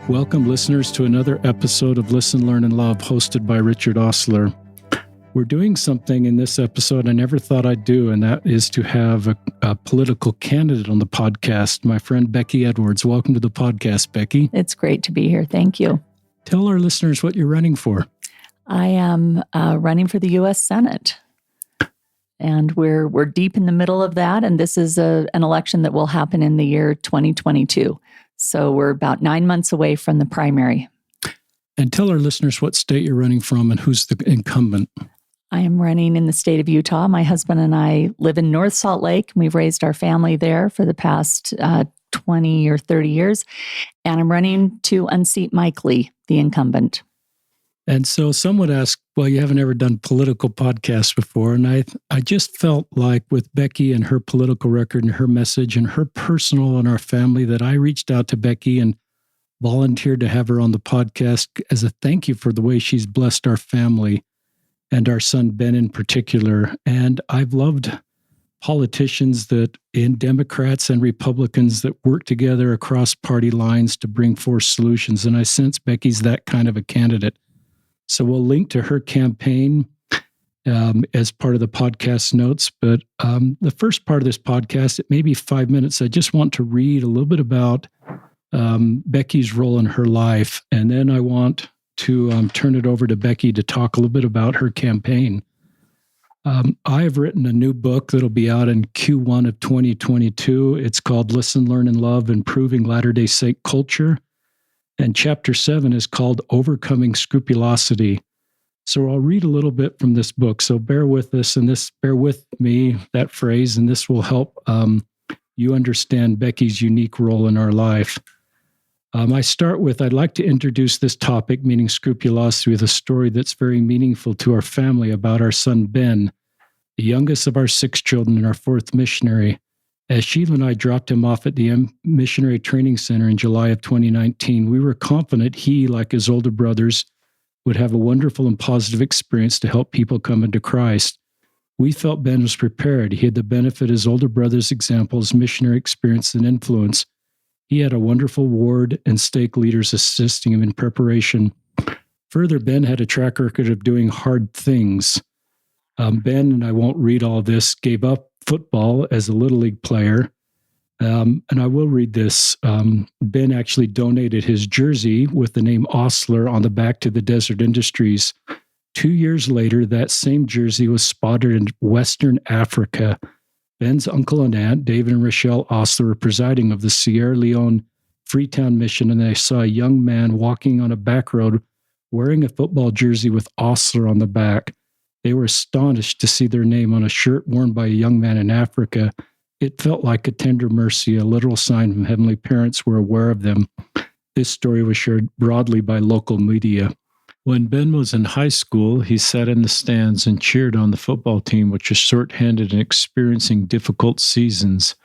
Welcome, listeners, to another episode of Listen, Learn, and Love, hosted by Richard Ostler. We're doing something in this episode I never thought I'd do, and that is to have a political candidate on the podcast, my friend Becky Edwards. Welcome to the podcast, Becky. It's great to be here. Thank you. Tell our listeners what you're running for. I am running for the U.S. Senate, and we're deep in the middle of that, and this is an election that will happen in the year 2022. So we're about 9 months away from the primary. And tell our listeners what state you're running from and who's the incumbent. I am running in the state of Utah. My husband and I live in North Salt Lake. We've raised our family there for the past 20 or 30 years. And I'm running to unseat Mike Lee, the incumbent. And so some would ask, well, you haven't ever done political podcasts before. And I just felt like with Becky and her political record and her message and her personal and our family that I reached out to Becky and volunteered to have her on the podcast as a thank you for the way she's blessed our family and our son Ben in particular. And I've loved politicians in Democrats and Republicans that work together across party lines to bring forth solutions. And I sense Becky's that kind of a candidate. So we'll link to her campaign as part of the podcast notes. But the first part of this podcast, it may be 5 minutes. I just want to read a little bit about Becky's role in her life. And then I want to turn it over to Becky to talk a little bit about her campaign. I have written a new book that'll be out in Q1 of 2022. It's called Listen, Learn, and Love, Improving Latter-day Saint Culture. And chapter 7 is called Overcoming Scrupulosity. So I'll read a little bit from this book. So bear with us and bear with me, that phrase, and this will help you understand Becky's unique role in our life. I start with, I'd like to introduce this topic, meaning scrupulosity, with a story that's very meaningful to our family about our son Ben, the youngest of our 6 children and our 4th missionary. As Sheila and I dropped him off at the Missionary Training Center in July of 2019, we were confident he, like his older brothers, would have a wonderful and positive experience to help people come into Christ. We felt Ben was prepared. He had the benefit of his older brother's examples, missionary experience, and influence. He had a wonderful ward and stake leaders assisting him in preparation. Further, Ben had a track record of doing hard things. Ben, and I won't read all this, gave up football as a Little League player. And I will read this. Ben actually donated his jersey with the name Ostler on the back to the Desert Industries. 2 years later, that same jersey was spotted in Western Africa. Ben's uncle and aunt, David and Rochelle Ostler, were presiding of the Sierra Leone Freetown Mission, and they saw a young man walking on a back road wearing a football jersey with Ostler on the back. They were astonished to see their name on a shirt worn by a young man in Africa. It felt like a tender mercy, a literal sign from heavenly parents were aware of them. This story was shared broadly by local media. When Ben was in high school, he sat in the stands and cheered on the football team, which was short-handed and experiencing difficult seasons.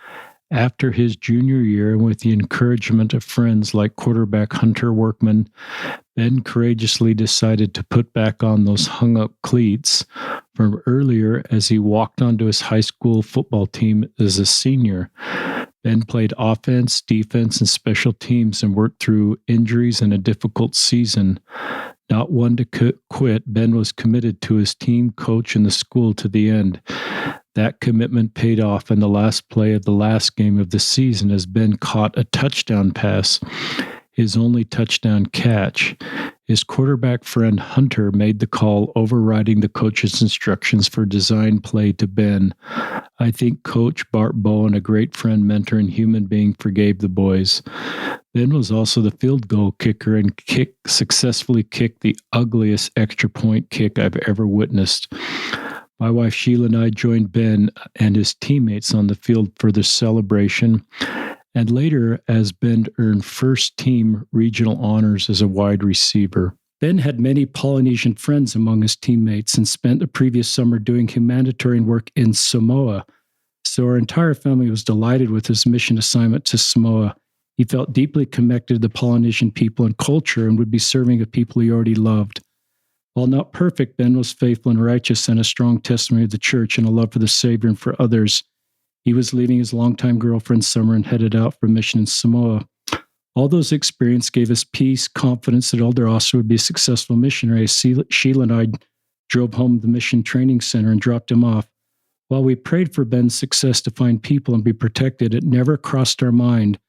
After his junior year, and with the encouragement of friends like quarterback Hunter Workman, Ben courageously decided to put back on those hung-up cleats from earlier as he walked onto his high school football team as a senior. Ben played offense, defense, and special teams and worked through injuries and a difficult season. Not one to quit, Ben was committed to his team, coach, and the school to the end. That commitment paid off in the last play of the last game of the season as Ben caught a touchdown pass, his only touchdown catch. His quarterback friend Hunter made the call, overriding the coach's instructions for design play to Ben. I think Coach Bart Bowen, a great friend, mentor, and human being, forgave the boys. Ben was also the field goal kicker and successfully kicked the ugliest extra point kick I've ever witnessed. My wife Sheila and I joined Ben and his teammates on the field for the celebration, and later as Ben earned first team regional honors as a wide receiver. Ben had many Polynesian friends among his teammates and spent the previous summer doing humanitarian work in Samoa. So our entire family was delighted with his mission assignment to Samoa. He felt deeply connected to the Polynesian people and culture and would be serving the people he already loved. While not perfect, Ben was faithful and righteous and a strong testimony of the church and a love for the Savior and for others. He was leaving his longtime girlfriend Summer and headed out for a mission in Samoa. All those experiences gave us peace, confidence that Elder Osler would be a successful missionary. Sheila and I drove home to the Mission Training Center and dropped him off. While we prayed for Ben's success to find people and be protected, it never crossed our mind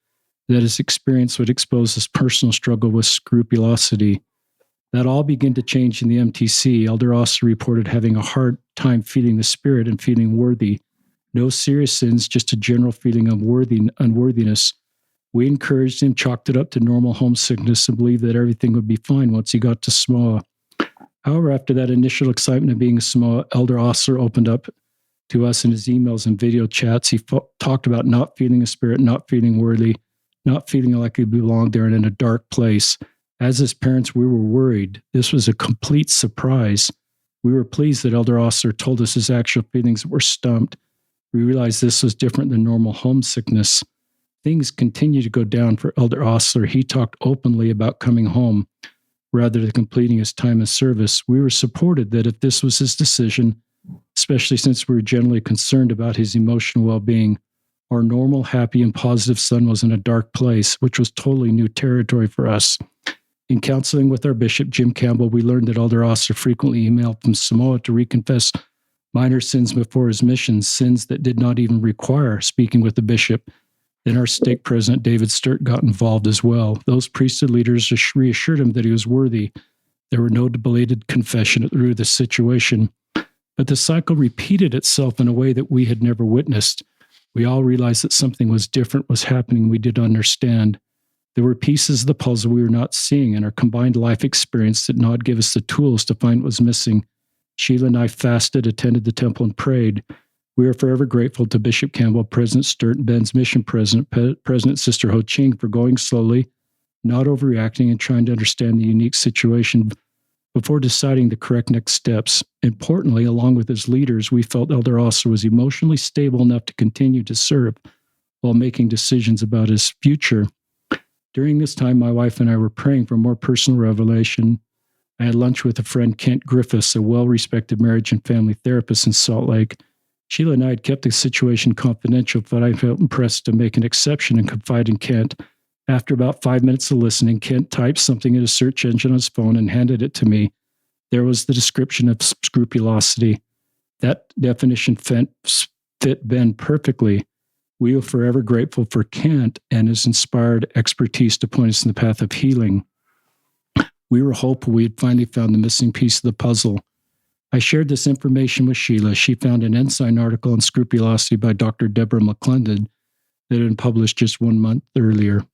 that his experience would expose his personal struggle with scrupulosity. That all began to change in the MTC. Elder Osler reported having a hard time feeding the Spirit and feeling worthy. No serious sins, just a general feeling of unworthiness. We encouraged him, chalked it up to normal homesickness, and believed that everything would be fine once he got to Samoa. However, after that initial excitement of being in Samoa, Elder Osler opened up to us in his emails and video chats. He talked about not feeling a Spirit, not feeling worthy, not feeling like he belonged there and in a dark place. As his parents, we were worried. This was a complete surprise. We were pleased that Elder Osler told us his actual feelings were stumped. We realized this was different than normal homesickness. Things continued to go down for Elder Osler. He talked openly about coming home rather than completing his time of service. We were supported that if this was his decision, especially since we were generally concerned about his emotional well-being, our normal, happy, and positive son was in a dark place, which was totally new territory for us. In counseling with our bishop, Jim Campbell, we learned that Elder Osler frequently emailed from Samoa to reconfess minor sins before his mission, sins that did not even require speaking with the bishop. Then our stake president, David Sturt, got involved as well. Those priesthood leaders reassured him that he was worthy. There were no belated confession through the situation. But the cycle repeated itself in a way that we had never witnessed. We all realized that something was different was happening we didn't understand. There were pieces of the puzzle we were not seeing, and our combined life experience did not give us the tools to find what was missing. Sheila and I fasted, attended the temple, and prayed. We are forever grateful to Bishop Campbell, President Sturt, and Ben's mission president, President Sister Ho Ching, for going slowly, not overreacting, and trying to understand the unique situation before deciding the correct next steps. Importantly, along with his leaders, we felt Elder Osler was emotionally stable enough to continue to serve while making decisions about his future. During this time, my wife and I were praying for more personal revelation. I had lunch with a friend, Kent Griffiths, a well-respected marriage and family therapist in Salt Lake. Sheila and I had kept the situation confidential, but I felt impressed to make an exception and confide in Kent. After about 5 minutes of listening, Kent typed something in a search engine on his phone and handed it to me. There was the description of scrupulosity. That definition fit Ben perfectly. We are forever grateful for Kent and his inspired expertise to point us in the path of healing. We were hopeful we had finally found the missing piece of the puzzle. I shared this information with Sheila. She found an Ensign article on scrupulosity by Dr. Deborah McClendon that had been published just 1 month earlier.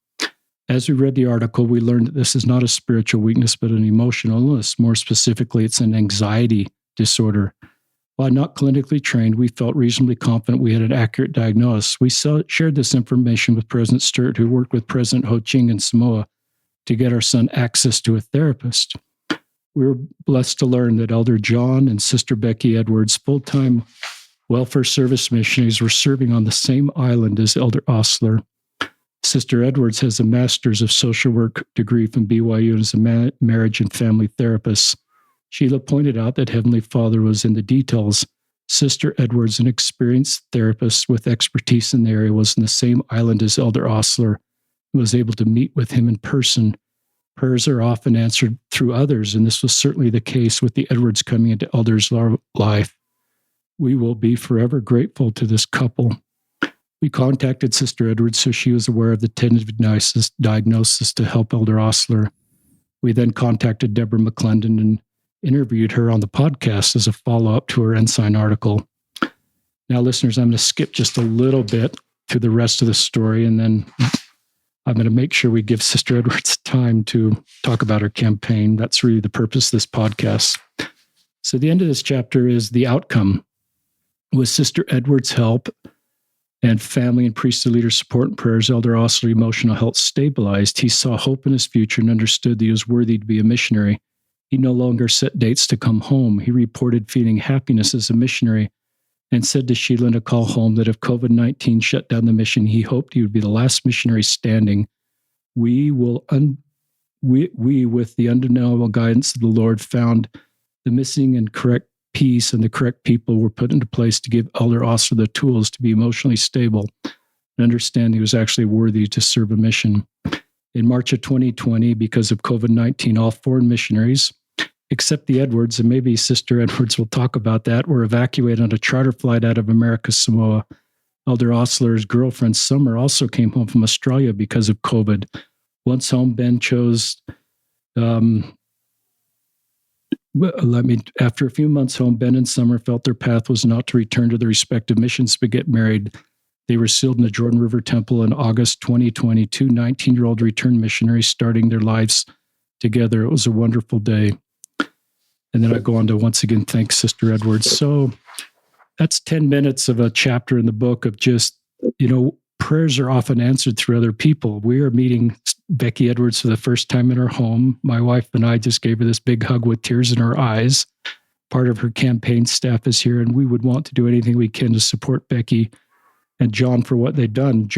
As we read the article, we learned that this is not a spiritual weakness, but an emotional illness. More specifically, it's an anxiety disorder. While not clinically trained, we felt reasonably confident we had an accurate diagnosis. We shared this information with President Sturt, who worked with President Ho Ching in Samoa to get our son access to a therapist. We were blessed to learn that Elder John and Sister Becky Edwards, full-time welfare service missionaries, were serving on the same island as Elder Osler. Sister Edwards has a master's of social work degree from BYU and is a marriage and family therapist. Sheila pointed out that Heavenly Father was in the details. Sister Edwards, an experienced therapist with expertise in the area, was in the same island as Elder Osler and was able to meet with him in person. Prayers are often answered through others, and this was certainly the case with the Edwards coming into Elder's life. We will be forever grateful to this couple. We contacted Sister Edwards so she was aware of the tentative diagnosis to help Elder Osler. We then contacted Deborah McClendon and interviewed her on the podcast as a follow-up to her Ensign article. Now, listeners, I'm going to skip just a little bit through the rest of the story, and then I'm going to make sure we give Sister Edwards time to talk about her campaign. That's really the purpose of this podcast. So the end of this chapter is the outcome. With Sister Edwards' help and family and priesthood leader support and prayers, Elder Osler's emotional health stabilized. He saw hope in his future and understood that he was worthy to be a missionary. He no longer set dates to come home. He reported feeling happiness as a missionary and said to Sheila in a call home that if COVID-19 shut down the mission, he hoped he would be the last missionary standing. We, with the undeniable guidance of the Lord, found the missing and correct piece, and the correct people were put into place to give Elder Osler the tools to be emotionally stable and understand he was actually worthy to serve a mission. In March of 2020, because of COVID-19, all foreign missionaries, except the Edwards, and maybe Sister Edwards will talk about that, were evacuated on a charter flight out of America's Samoa. Elder Osler's girlfriend, Summer, also came home from Australia because of COVID. Once home, Ben chose, after a few months home, Ben and Summer felt their path was not to return to their respective missions but get married. They were sealed in the Jordan River Temple in August 2020, two 19-year-old returned missionaries starting their lives together. It was a wonderful day. And then I go on to once again thank Sister Edwards. So that's 10 minutes of a chapter in the book of just, prayers are often answered through other people. We are meeting Becky Edwards for the first time in her home. My wife and I just gave her this big hug with tears in our eyes. Part of her campaign staff is here, and we would want to do anything we can to support Becky and John for what they've done.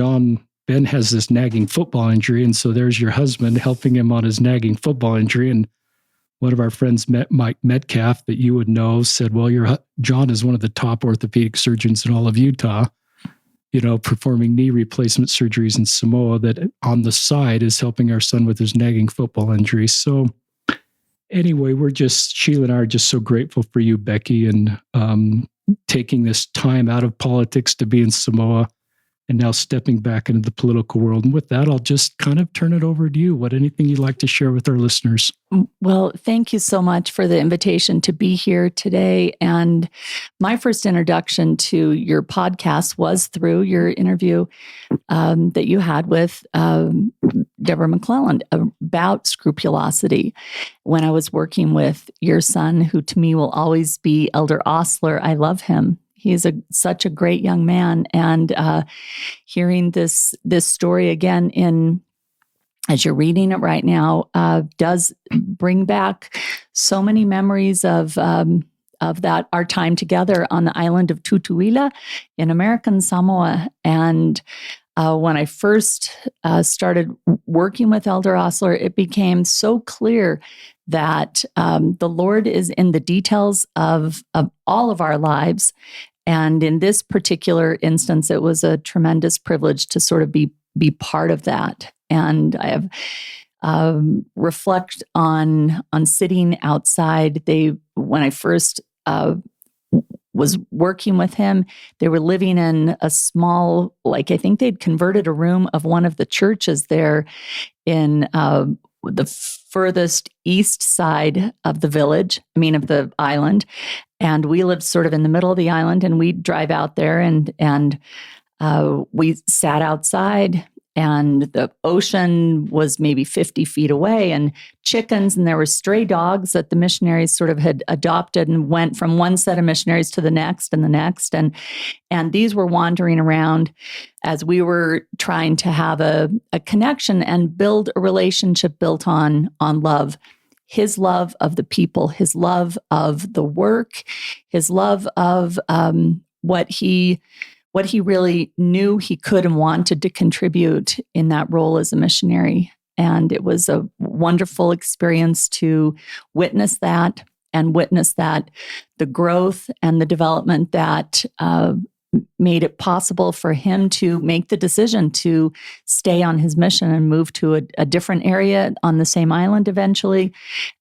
Ben has this nagging football injury, and so there's your husband helping him on his nagging football injury. And one of our friends, Mike Metcalf, that you would know, said, well, John is one of the top orthopedic surgeons in all of Utah, performing knee replacement surgeries in Samoa, that on the side is helping our son with his nagging football injury. So anyway, Sheila and I are just so grateful for you, Becky, and taking this time out of politics to be in Samoa and now stepping back into the political world. And with that, I'll just kind of turn it over to you. Anything you'd like to share with our listeners? Well, thank you so much for the invitation to be here today. And my first introduction to your podcast was through your interview that you had with Deborah McClelland about scrupulosity. When I was working with your son, who to me will always be Elder Osler, I love him. He's such a great young man, and hearing this story again as you're reading it right now does bring back so many memories of that our time together on the island of Tutuila in American Samoa. And when I first started working with Elder Osler, it became so clear that the Lord is in the details of all of our lives. And in this particular instance, it was a tremendous privilege to sort of be part of that. And I have reflect on sitting outside. When I first was working with him, they were living in a small, I think they'd converted a room of one of the churches there in the furthest east side of the village, of the island. And we lived sort of in the middle of the island, and we'd drive out there and we sat outside, and the ocean was maybe 50 feet away, and chickens, and there were stray dogs that the missionaries sort of had adopted and went from one set of missionaries to the next and the next. And these were wandering around as we were trying to have a connection and build a relationship built on love. His love of the people, his love of the work, his love of what he really knew he could and wanted to contribute in that role as a missionary. And it was a wonderful experience to witness that the growth and the development that made it possible for him to make the decision to stay on his mission and move to a different area on the same island eventually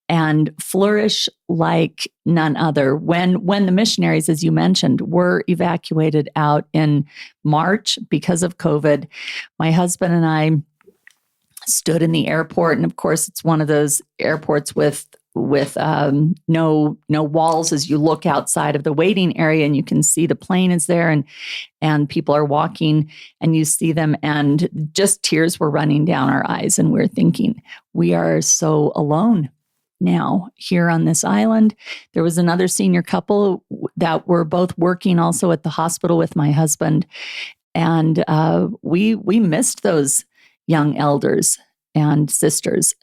and flourish like none other. When the missionaries, as you mentioned, were evacuated out in March because of COVID, my husband and I stood in the airport. And of course, it's one of those airports with no walls as you look outside of the waiting area, and you can see the plane is there and people are walking and you see them, and just tears were running down our eyes. And we're thinking, we are so alone now here on this island. There was another senior couple that were both working also at the hospital with my husband. And we missed those young elders and sisters.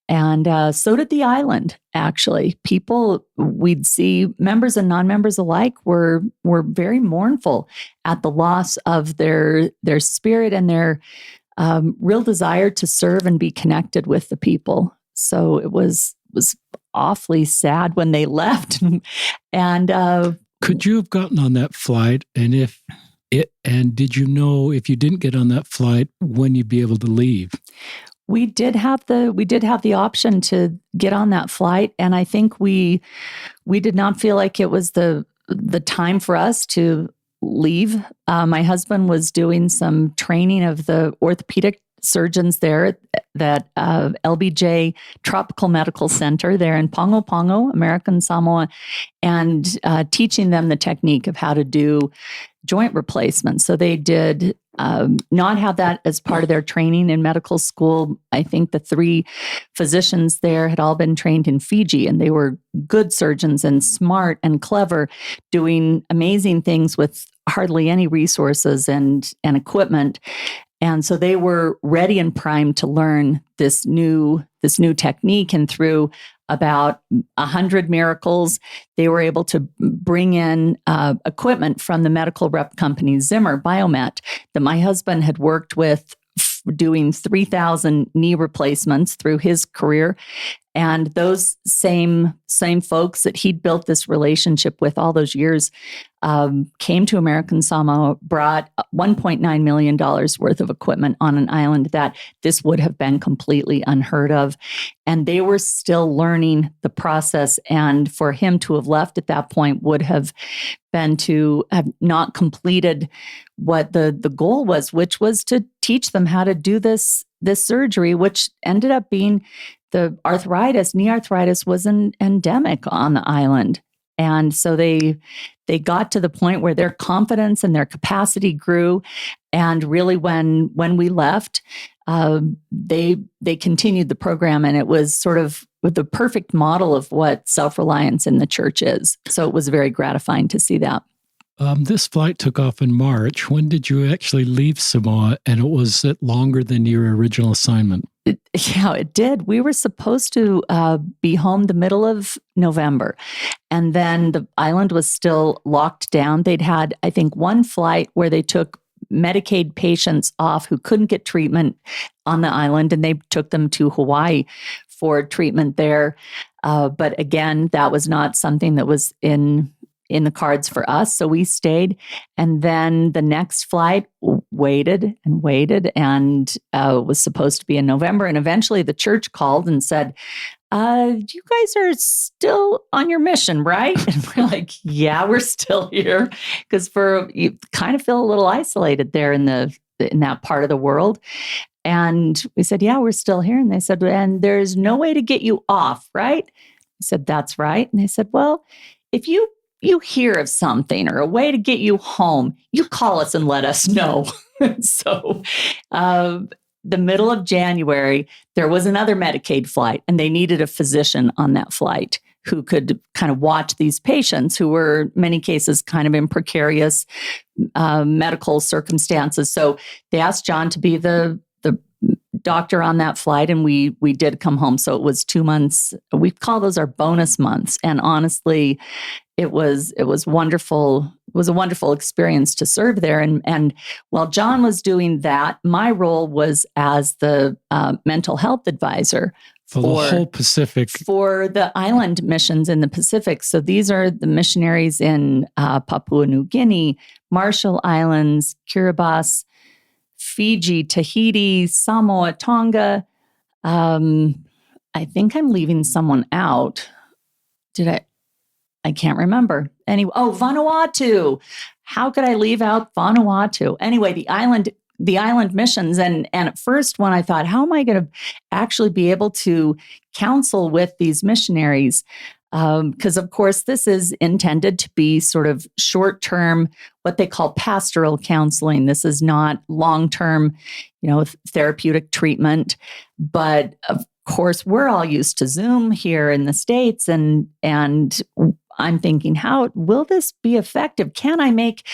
And so did the island, actually. People we'd see, members and non-members alike, were very mournful at the loss of their spirit and their real desire to serve and be connected with the people. So it was awfully sad when they left. And could you have gotten on that flight? And did you know if you didn't get on that flight when you'd be able to leave? We did have the option to get on that flight, and I think we did not feel like it was the time for us to leave. My husband was doing some training of the orthopedic surgeons there that LBJ Tropical Medical Center there in Pago Pago, American Samoa, and teaching them the technique of how to do joint replacement. So they did not have that as part of their training in medical school. I think the 3 physicians there had all been trained in Fiji, and they were good surgeons and smart and clever, doing amazing things with hardly any resources and equipment. And so they were ready and primed to learn this new technique. And through about 100 miracles, they were able to bring in equipment from the medical rep company Zimmer Biomet that my husband had worked with, doing 3,000 knee replacements through his career. And those same folks that he'd built this relationship with all those years came to American Samoa, brought $1.9 million worth of equipment on an island that this would have been completely unheard of. And they were still learning the process. And for him to have left at that point would have been to have not completed what the goal was, which was to teach them how to do this surgery, which ended up being the knee arthritis was endemic on the island. And so they got to the point where their confidence and their capacity grew. And really when we left, they continued the program, and it was sort of the perfect model of what self-reliance in the church is. So it was very gratifying to see that. This flight took off in March. When did you actually leave Samoa? And was it longer than your original assignment? It did. We were supposed to be home the middle of November, and then the island was still locked down. They'd had, I think, one flight where they took Medicaid patients off who couldn't get treatment on the island, and they took them to Hawaii for treatment there. But again, that was not something that was in the cards for us. So we stayed. And then the next flight waited and was supposed to be in November. And eventually the church called and said, you guys are still on your mission, right? And we're like, yeah, we're still here. Because you kind of feel a little isolated there in that part of the world. And we said, yeah, we're still here. And they said, and there's no way to get you off, right? I said, that's right. And they said, well, if you hear of something or a way to get you home, you call us and let us know. So the middle of January, there was another Medicaid flight, and they needed a physician on that flight who could kind of watch these patients who were, in many cases, kind of in precarious medical circumstances. So they asked John to be the doctor on that flight, and we did come home. So it was 2 months. We call those our bonus months. And honestly, it was wonderful. It was a wonderful experience to serve there. And while John was doing that, my role was as the mental health advisor for the whole Pacific, for the island missions in the Pacific. So these are the missionaries in Papua New Guinea, Marshall Islands, Kiribati, Fiji, Tahiti, Samoa, Tonga. I think I'm leaving someone out. I can't remember. Anyway, Vanuatu. How could I leave out Vanuatu? Anyway, the island missions. And at first, when I thought, how am I going to actually be able to counsel with these missionaries? Because, of course, this is intended to be sort of short-term, what they call pastoral counseling. This is not long-term, therapeutic treatment. But, of course, we're all used to Zoom here in the States. And I'm thinking, how will this be effective? Can I make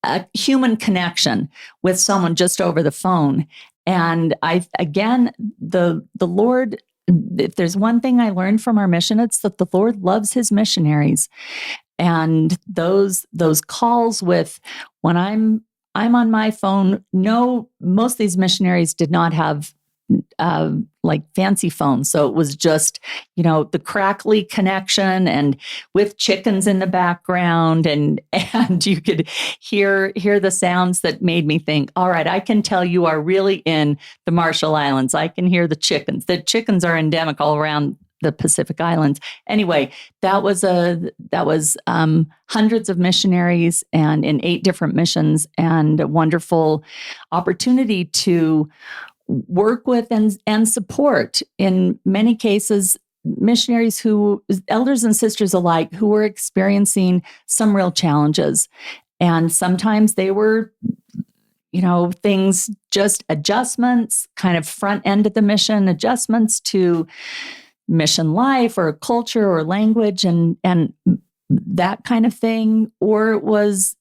a human connection with someone just over the phone? And the Lord, if there's one thing I learned from our mission, it's that the Lord loves his missionaries. And those calls with when I'm on my phone, most of these missionaries did not have like fancy phones. So it was just, the crackly connection and with chickens in the background, and you could hear the sounds that made me think, all right, I can tell you are really in the Marshall Islands. I can hear the chickens. The chickens are endemic all around the Pacific Islands. Anyway, that was hundreds of missionaries and in 8 different missions, and a wonderful opportunity to work with and support, in many cases, missionaries elders and sisters alike, who were experiencing some real challenges. And sometimes they were, things, just adjustments, kind of front end of the mission, adjustments to mission life or culture or language and that kind of thing, or it was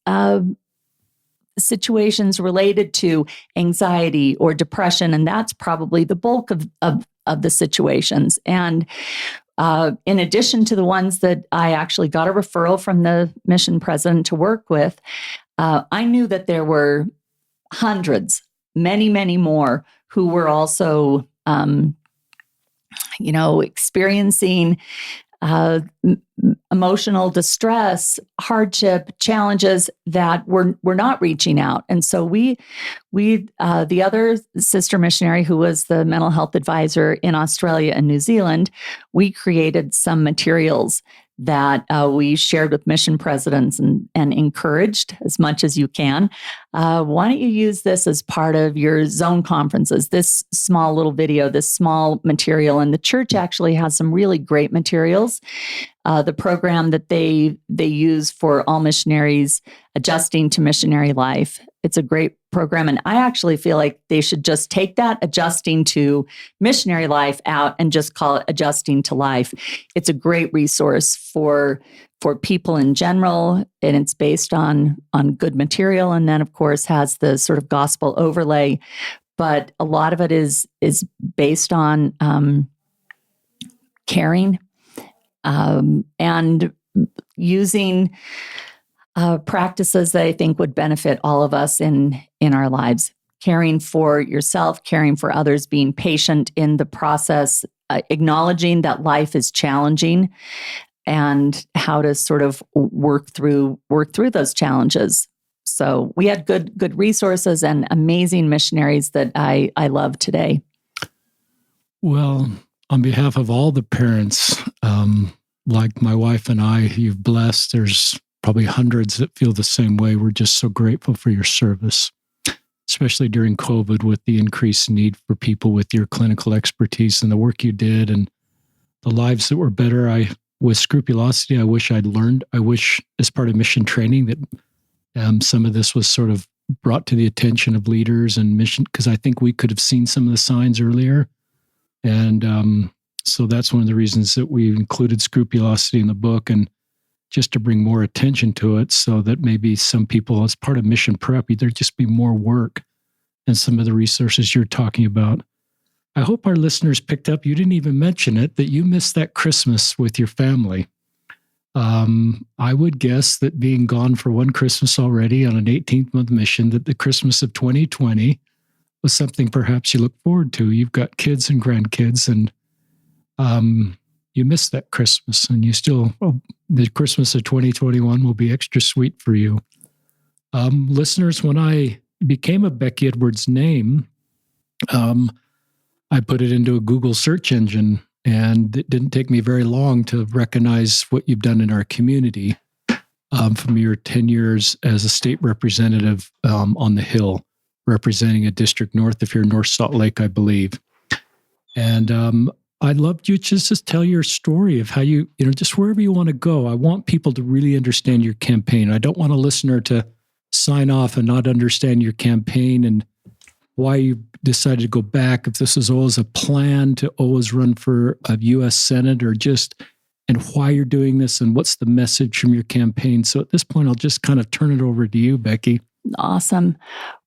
situations related to anxiety or depression, and that's probably the bulk of the situations. And in addition to the ones that I actually got a referral from the mission president to work with, I knew that there were hundreds, many, many more who were also experiencing emotional distress, hardship, challenges that were not reaching out. And so we the other sister missionary who was the mental health advisor in Australia and New Zealand, we created some materials that we shared with mission presidents and encouraged as much as you can. Why don't you use this as part of your zone conferences, this small little video, this small material? And the church actually has some really great materials. The program that they use for all missionaries adjusting to missionary life. It's a great program. And I actually feel like they should just take that adjusting to missionary life out and just call it adjusting to life. It's a great resource for people in general. And it's based on good material. And then, of course, has the sort of gospel overlay. But a lot of it is based on caring and using practices that I think would benefit all of us in our lives. Caring for yourself, caring for others, being patient in the process, acknowledging that life is challenging, and how to sort of work through those challenges. So we had good resources and amazing missionaries that I love today. Well, on behalf of all the parents, like my wife and I, you've blessed, there's probably hundreds that feel the same way. We're just so grateful for your service, especially during COVID with the increased need for people with your clinical expertise and the work you did and the lives that were better. With scrupulosity, I wish I'd learned. I wish as part of mission training that some of this was sort of brought to the attention of leaders and mission, because I think we could have seen some of the signs earlier. And so that's one of the reasons that we included scrupulosity in the book, and just to bring more attention to it so that maybe some people, as part of mission prep, there'd just be more work and some of the resources you're talking about. I hope our listeners picked up, you didn't even mention it, that you missed that Christmas with your family. I would guess that being gone for one Christmas already on an 18th-month mission, that the Christmas of 2020 was something perhaps you look forward to. You've got kids and grandkids, and you missed that Christmas, and you still, the Christmas of 2021 will be extra sweet for you. Listeners, when I became a Becky Edwards name, I put it into a Google search engine, and it didn't take me very long to recognize what you've done in our community from your 10 years as a state representative on the Hill, representing a district north of here, North Salt Lake, I believe. And I'd love you just to tell your story of how you just wherever you want to go. I want people to really understand your campaign. I don't want a listener to sign off and not understand your campaign and why you decided to go back, if this was always a plan to always run for a U.S. Senate, or and why you're doing this, and what's the message from your campaign. So at this point, I'll just kind of turn it over to you, Becky. Awesome.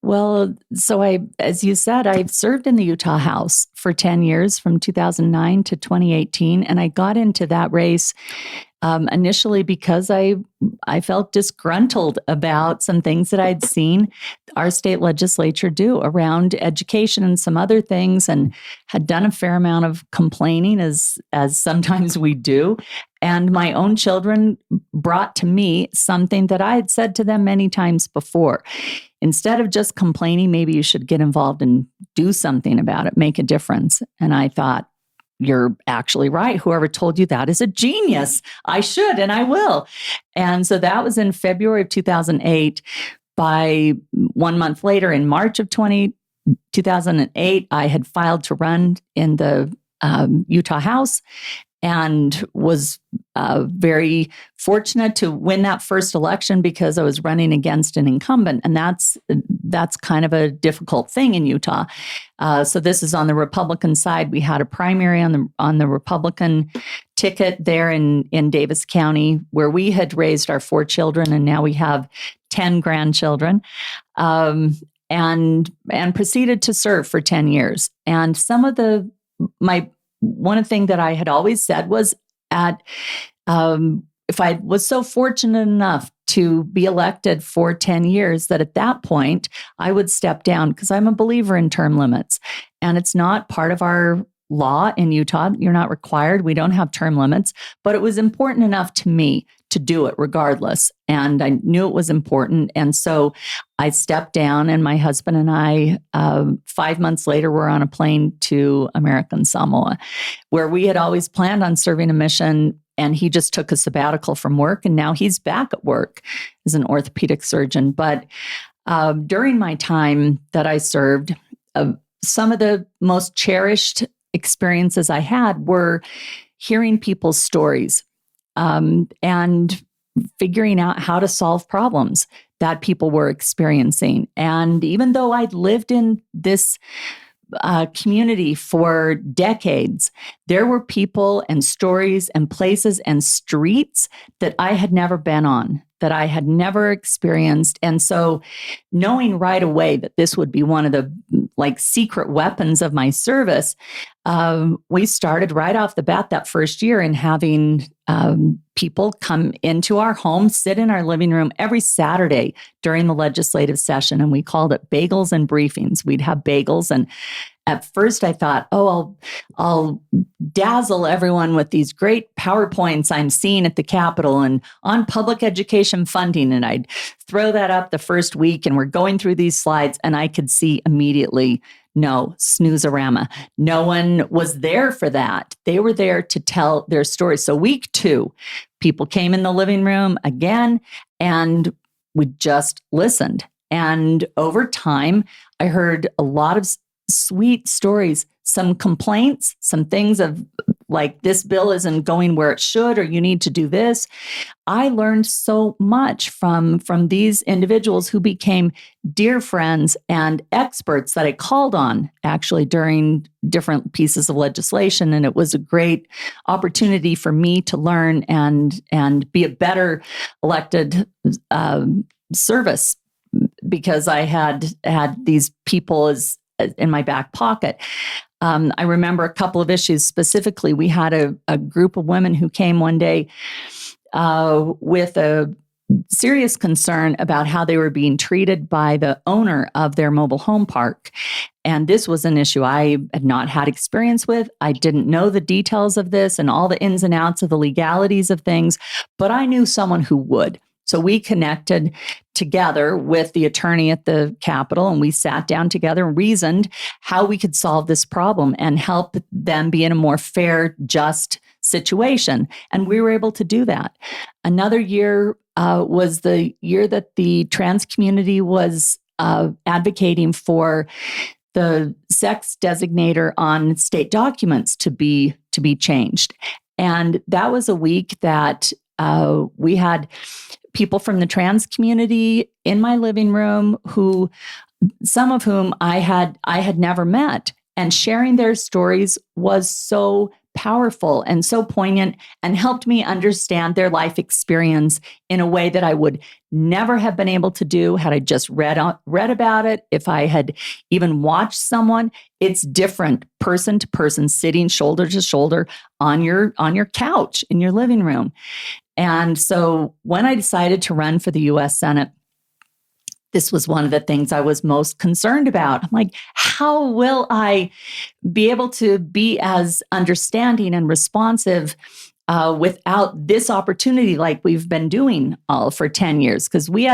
Well, so as you said, I served in the Utah House for 10 years from 2009 to 2018. And I got into that race initially because I felt disgruntled about some things that I'd seen our state legislature do around education and some other things, and had done a fair amount of complaining as sometimes we do. And my own children brought to me something that I had said to them many times before. Instead of just complaining, maybe you should get involved and do something about it, make a difference. And I thought, you're actually right. Whoever told you that is a genius. I should, and I will. And so that was in February of 2008. By 1 month later, in March of 2008, I had filed to run in the Utah House, and was very fortunate to win that first election because I was running against an incumbent, and that's kind of a difficult thing in Utah. So this is on the Republican side. We had a primary on the Republican ticket there in Davis County, where we had raised our 4 children, and now we have 10 grandchildren, and proceeded to serve for 10 years. And one thing that I had always said was if I was so fortunate enough to be elected for 10 years, that at that point I would step down, because I'm a believer in term limits. And it's not part of our law in Utah. You're not required. We don't have term limits, but it was important enough to me to do it regardless. And I knew it was important. And so I stepped down, and my husband and I, 5 months later, were on a plane to American Samoa, where we had always planned on serving a mission. And he just took a sabbatical from work, and now he's back at work as an orthopedic surgeon. But during my time that I served, some of the most cherished experiences I had were hearing people's stories, and figuring out how to solve problems that people were experiencing. And even though I'd lived in this community for decades, there were people and stories and places and streets that I had never been on, that I had never experienced. And so knowing right away that this would be one of the secret weapons of my service, we started right off the bat that first year in having people come into our home, sit in our living room every Saturday during the legislative session. And we called it bagels and briefings. We'd have bagels. And at first I thought, I'll dazzle everyone with these great PowerPoints I'm seeing at the Capitol and on public education funding. And I'd throw that up the first week, and we're going through these slides, and I could see immediately, no, snooze-a-rama. No one was there for that. They were there to tell their stories. So week 2, people came in the living room again, and we just listened. And over time, I heard a lot of sweet stories, some complaints, some things of this bill isn't going where it should, or you need to do this. I learned so much from these individuals who became dear friends and experts that I called on actually during different pieces of legislation. And it was a great opportunity for me to learn and be a better elected service, because I had these people as in my back pocket. I remember a couple of issues specifically. We had a group of women who came one day with a serious concern about how they were being treated by the owner of their mobile home park. And this was an issue I had not had experience with. I didn't know the details of this and all the ins and outs of the legalities of things, but I knew someone who would. So we connected together with the attorney at the Capitol, and we sat down together and reasoned how we could solve this problem and help them be in a more fair, just situation. And we were able to do that. Another year was the year that the trans community was advocating for the sex designator on state documents to be changed. And that was a week that we had people from the trans community in my living room, some of whom I had never met. And sharing their stories was so powerful and so poignant and helped me understand their life experience in a way that I would never have been able to do had I just read about it. If I had even watched someone, it's different person to person, sitting shoulder to shoulder on your couch in your living room. And so when I decided to run for the US Senate, this was one of the things I was most concerned about. I'm like, how will I be able to be as understanding and responsive without this opportunity like we've been doing all for 10 years? Because we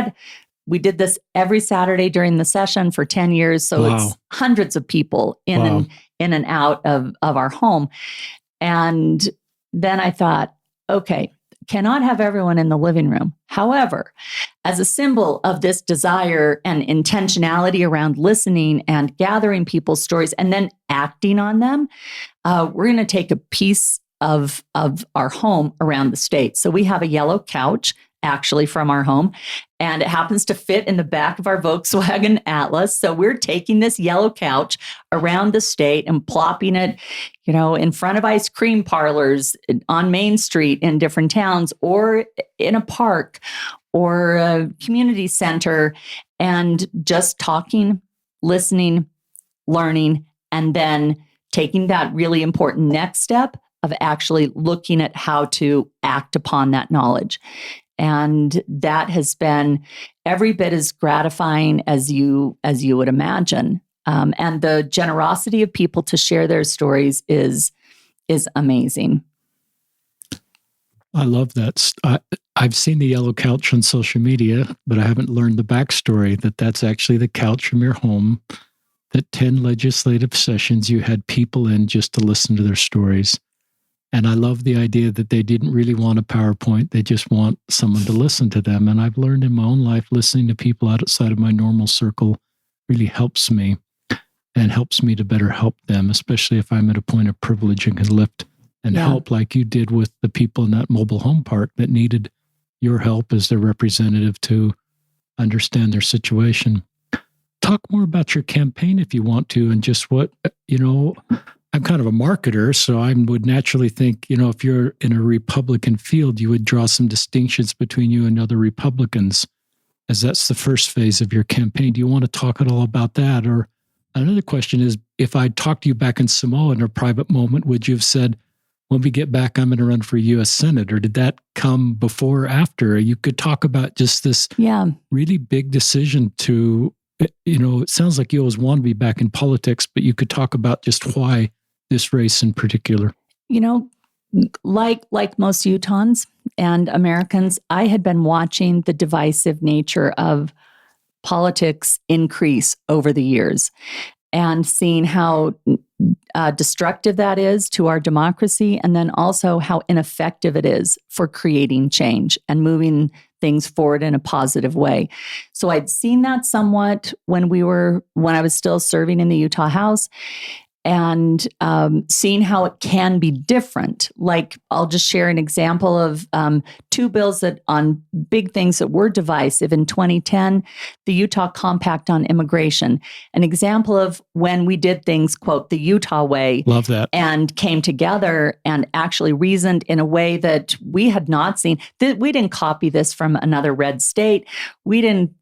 did this every Saturday during the session for 10 years. So it's hundreds of people in and out of our home. And then I thought, okay, cannot have everyone in the living room. However, as a symbol of this desire and intentionality around listening and gathering people's stories and then acting on them, we're going to take a piece of our home around the state. So we have a yellow couch actually from our home, and it happens to fit in the back of our Volkswagen Atlas. So we're taking this yellow couch around the state and plopping it, in front of ice cream parlors on Main Street in different towns, or in a park or a community center, and just talking, listening, learning, and then taking that really important next step of actually looking at how to act upon that knowledge. And that has been every bit as gratifying as you would imagine. And the generosity of people to share their stories is amazing. I love that. I've seen the yellow couch on social media, but I haven't learned the backstory that that's actually the couch from your home, that 10 legislative sessions you had people in just to listen to their stories. And I love the idea that they didn't really want a PowerPoint. They just want someone to listen to them. And I've learned in my own life, listening to people outside of my normal circle really helps me and helps me to better help them, especially if I'm at a point of privilege and can lift and help like you did with the people in that mobile home park that needed your help as their representative to understand their situation. Talk more about your campaign if you want to, and just what, I'm kind of a marketer, so I would naturally think, if you're in a Republican field, you would draw some distinctions between you and other Republicans, as that's the first phase of your campaign. Do you want to talk at all about that? Or another question is, if I talked to you back in Samoa in a private moment, would you have said, when we get back, I'm going to run for U.S. Senate? Or did that come before or after? You could talk about just this really big decision to, it sounds like you always want to be back in politics, but you could talk about just why this race in particular. Like most Utahns and Americans, I had been watching the divisive nature of politics increase over the years and seeing how destructive that is to our democracy, and then also how ineffective it is for creating change and moving things forward in a positive way. So I'd seen that somewhat when I was still serving in the Utah House, and seeing how it can be different. Like, I'll just share an example of two bills that on big things that were divisive. In 2010, the Utah Compact on Immigration, an example of when we did things, quote, the Utah way. Love that. And came together and actually reasoned in a way that we had not seen. We didn't copy this from another red state. We didn't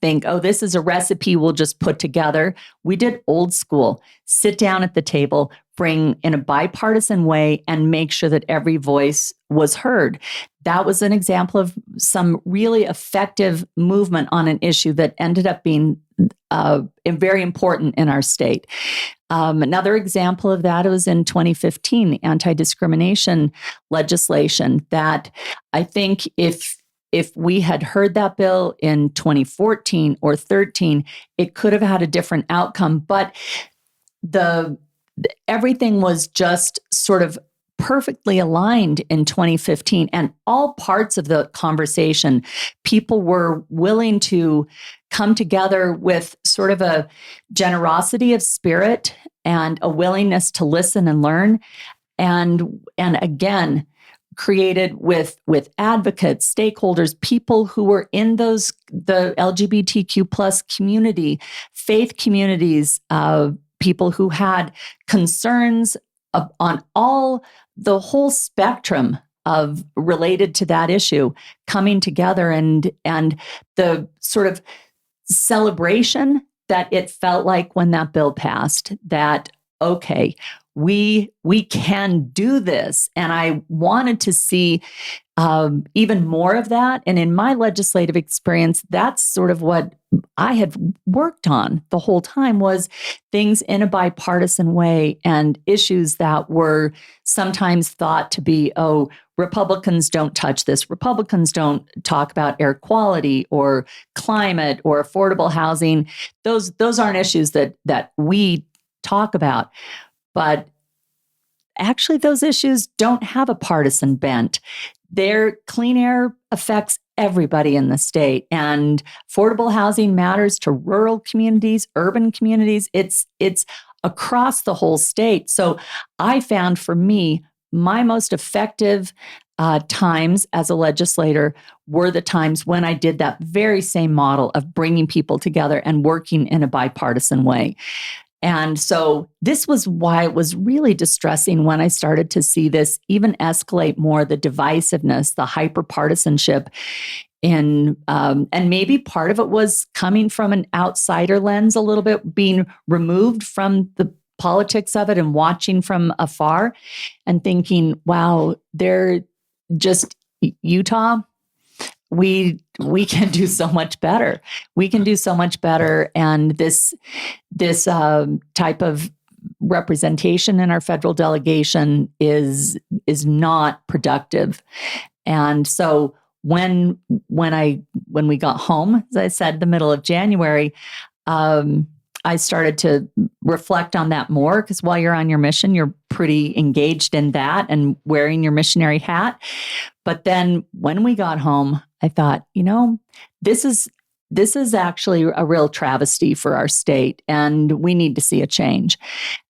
think, oh, this is a recipe we'll just put together. We did old school, sit down at the table, bring in a bipartisan way, and make sure that every voice was heard. That was an example of some really effective movement on an issue that ended up being very important in our state. Another example of that was in 2015, the anti-discrimination legislation that I think if we had heard that bill in 2014 or 13, it could have had a different outcome. But everything was just sort of perfectly aligned in 2015, and all parts of the conversation, people were willing to come together with sort of a generosity of spirit and a willingness to listen and learn. And again, created with advocates, stakeholders, people who were in the LGBTQ plus community, faith communities, people who had concerns on the whole spectrum of related to that issue coming together, and the sort of celebration that it felt like when that bill passed, that, okay, we can do this. And I wanted to see even more of that. And in my legislative experience, that's sort of what I had worked on the whole time, was things in a bipartisan way, and issues that were sometimes thought to be, oh, Republicans don't touch this. Republicans don't talk about air quality or climate or affordable housing. Those aren't issues that we talk about. But actually, those issues don't have a partisan bent. Their clean air affects everybody in the state, and affordable housing matters to rural communities, urban communities. It's across the whole state. So I found, for me, my most effective times as a legislator were the times when I did that very same model of bringing people together and working in a bipartisan way. And so this was why it was really distressing when I started to see this even escalate more, the divisiveness, the hyper-partisanship. And maybe part of it was coming from an outsider lens a little bit, being removed from the politics of it and watching from afar and thinking, wow, they're just Utah. We can do so much better. We can do so much better. And this type of representation in our federal delegation is not productive. And so when we got home, as I said, the middle of January, I started to reflect on that more, because while you're on your mission, you're pretty engaged in that and wearing your missionary hat. But then when we got home, I thought, this is actually a real travesty for our state, and we need to see a change.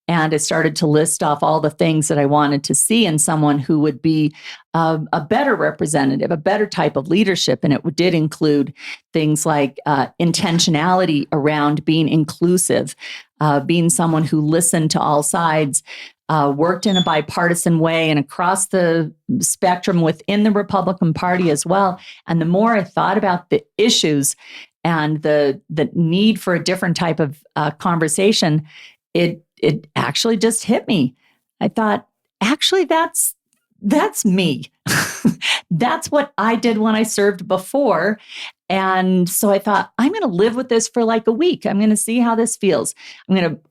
And I started to list off all the things that I wanted to see in someone who would be a better representative, a better type of leadership. And it did include things like intentionality around being inclusive, being someone who listened to all sides, worked in a bipartisan way and across the spectrum within the Republican Party as well. And the more I thought about the issues and the need for a different type of conversation, it actually just hit me. I thought, actually, that's me. That's what I did when I served before. And so I thought, I'm going to live with this for like a week. I'm going to see how this feels. I'm going to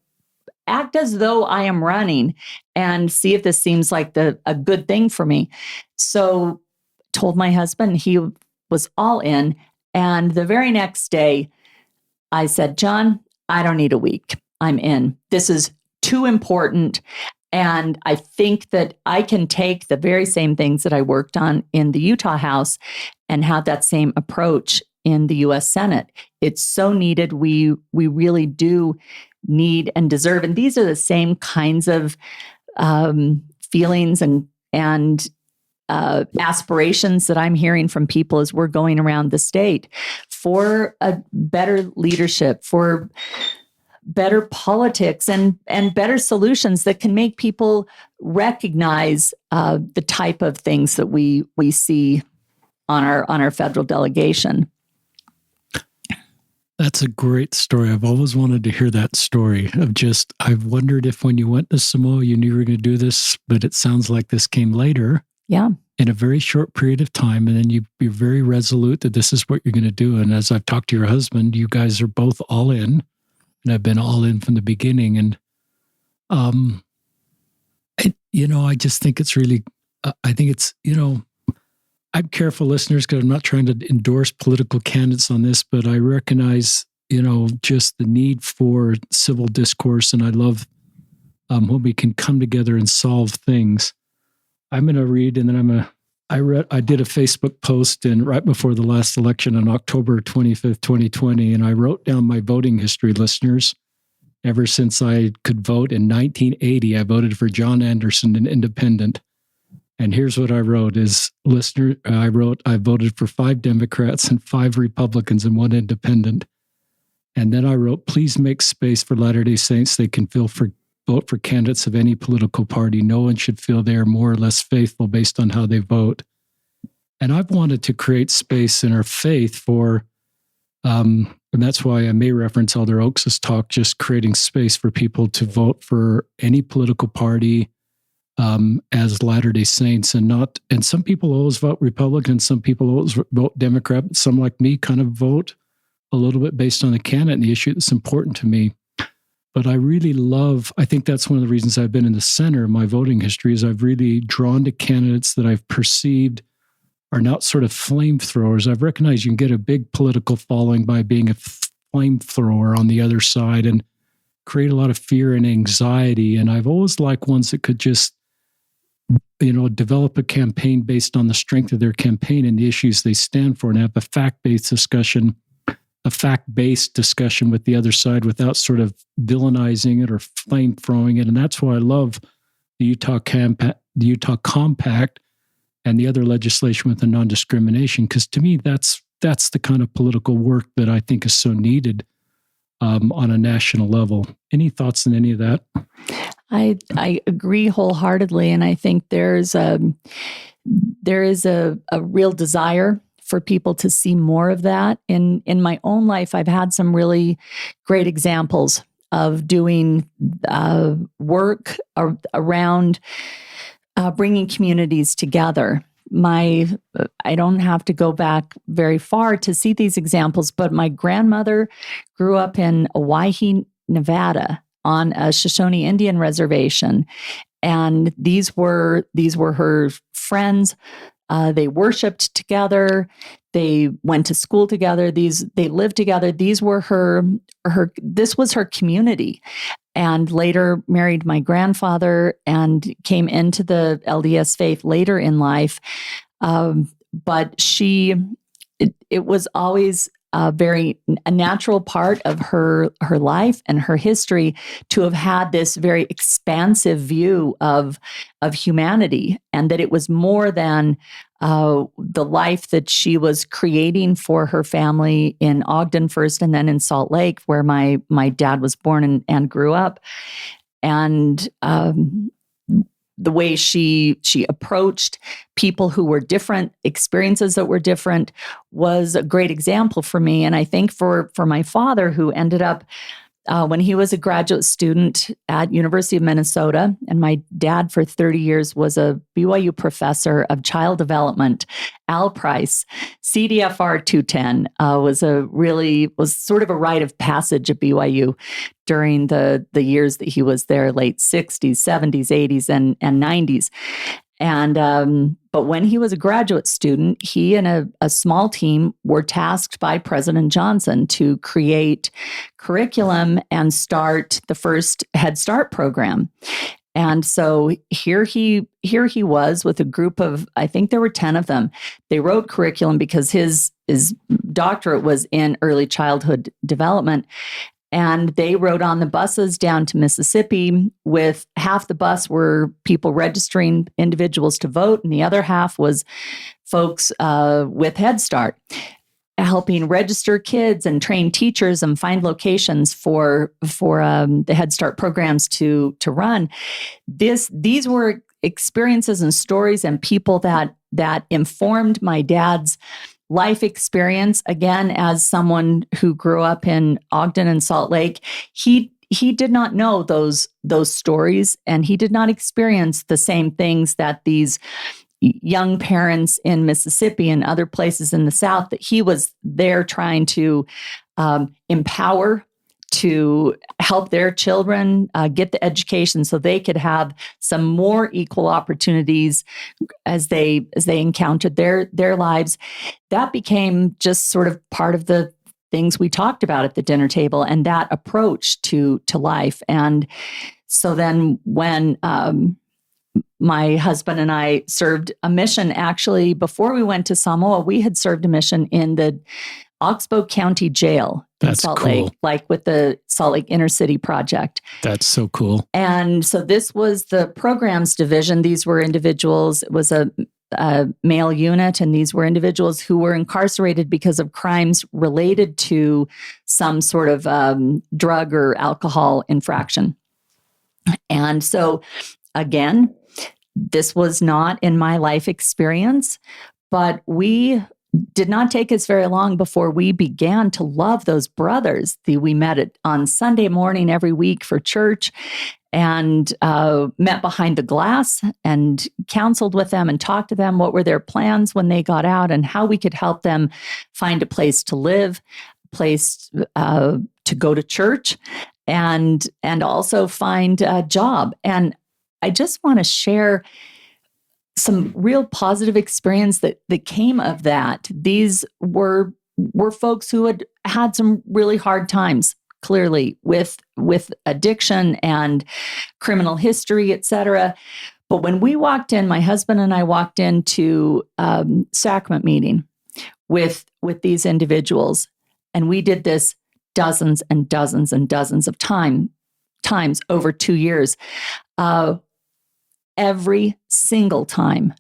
act as though I am running and see if this seems like a good thing for me. So told my husband, he was all in. And the very next day, I said, John, I don't need a week. I'm in. This is too important. And I think that I can take the very same things that I worked on in the Utah House and have that same approach in the U.S. Senate. It's so needed. We really do need and deserve. And these are the same kinds of feelings and aspirations that I'm hearing from people as we're going around the state for a better leadership, for better politics and better solutions that can make people recognize the type of things that we see on our federal delegation. That's a great story. I've always wanted to hear that story of just, I've wondered if when you went to Samoa, you knew you were going to do this, but it sounds like this came later. Yeah. In a very short period of time. And then you're very resolute that this is what you're going to do. And as I've talked to your husband, you guys are both all in. And I've been all in from the beginning. And, I just think it's really, I think it's, I'm careful, listeners, because I'm not trying to endorse political candidates on this, but I recognize, just the need for civil discourse. And I love when we can come together and solve things. I'm going to read, and then I did a Facebook post right before the last election on October 25th, 2020, and I wrote down my voting history, listeners. Ever since I could vote in 1980, I voted for John Anderson, an independent. And here's what I wrote I voted for 5 Democrats and 5 Republicans and 1 independent. And then I wrote, please make space for Latter-day Saints. They can vote for candidates of any political party. No one should feel they are more or less faithful based on how they vote. And I've wanted to create space in our faith for, and that's why I may reference Elder Oaks' talk, just creating space for people to vote for any political party as Latter-day Saints, and some people always vote Republican, some people always vote Democrat, some like me kind of vote a little bit based on the candidate and the issue that's important to me. But I think that's one of the reasons I've been in the center of my voting history, is I've really drawn to candidates that I've perceived are not sort of flamethrowers. I've recognized you can get a big political following by being a flamethrower on the other side and create a lot of fear and anxiety. And I've always liked ones that could just, develop a campaign based on the strength of their campaign and the issues they stand for, and have a fact-based discussion with the other side without sort of villainizing it or flame throwing it. And that's why I love the Utah Compact and the other legislation with the non-discrimination, because to me, that's the kind of political work that I think is so needed on a national level. Any thoughts on any of that? I agree wholeheartedly, and I think there is a real desire for people to see more of that. In my own life, I've had some really great examples of doing work around bringing communities together. I don't have to go back very far to see these examples, but my grandmother grew up in Owyhee, Nevada, on a Shoshone Indian reservation, and these were her friends. They worshiped together. They went to school together. They lived together. This was her community. And later married my grandfather and came into the LDS faith later in life. But it was always a natural part of her life and her history to have had this very expansive view of humanity, and that it was more than the life that she was creating for her family in Ogden first, and then in Salt Lake, where my dad was born and grew up. And the way she approached people who were different, experiences that were different, was a great example for me. And I think for my father, who ended up, when he was a graduate student at University of Minnesota, and my dad for 30 years was a BYU professor of child development, Al Price, CDFR 210 was sort of a rite of passage at BYU during the years that he was there, late 60s, 70s, 80s, and 90s. And but when he was a graduate student, he and a small team were tasked by President Johnson to create curriculum and start the first Head Start program. And so here he was with a group of, I think there were 10 of them. They wrote curriculum because his doctorate was in early childhood development. And they rode on the buses down to Mississippi. With half the bus were people registering individuals to vote, and the other half was folks with Head Start, helping register kids and train teachers and find locations for the Head Start programs to run. These were experiences and stories and people that informed my dad's life experience. Again, as someone who grew up in Ogden and Salt Lake, he did not know those stories, and he did not experience the same things that these young parents in Mississippi and other places in the South that he was there trying to empower, to help their children get the education so they could have some more equal opportunities as they encountered their lives. That became just sort of part of the things we talked about at the dinner table, and that approach to life. And so then when my husband and I served a mission, actually, before we went to Samoa, we had served a mission in the Oxbow County Jail in Salt Lake, like with the Salt Lake Inner City Project. That's so cool. And so this was the programs division. These were individuals. It was a male unit, and these were individuals who were incarcerated because of crimes related to some sort of drug or alcohol infraction. And so, again, this was not in my life experience, but we did not take us very long before we began to love those brothers. We met on Sunday morning every week for church, and met behind the glass and counseled with them and talked to them what were their plans when they got out and how we could help them find a place to live, a place to go to church, and also find a job. And I just want to share some real positive experience that came of that. These were folks who had some really hard times, clearly, with addiction and criminal history, et cetera. But when we walked in, my husband and I walked into sacrament meeting with these individuals, and we did this dozens and dozens and dozens of times over 2 years. Every single time,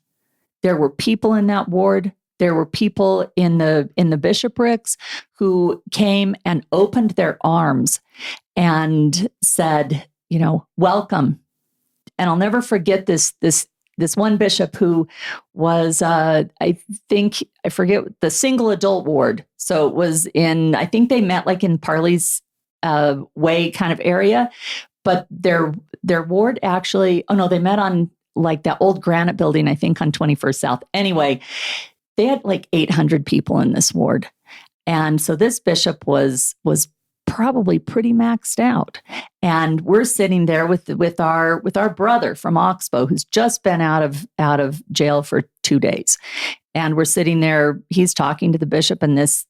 there were people in that ward. There were people in the bishoprics who came and opened their arms and said, welcome. And I'll never forget this one bishop who was, I forget, the single adult ward. So it was I think they met like in Parley's Way kind of area, but their ward actually, they met on like that old granite building, I think on 21st South. Anyway, they had like 800 people in this ward. And so this bishop was probably pretty maxed out. And we're sitting there with our brother from Oxbow, who's just been out of jail for 2 days. And we're sitting there, he's talking to the bishop, and this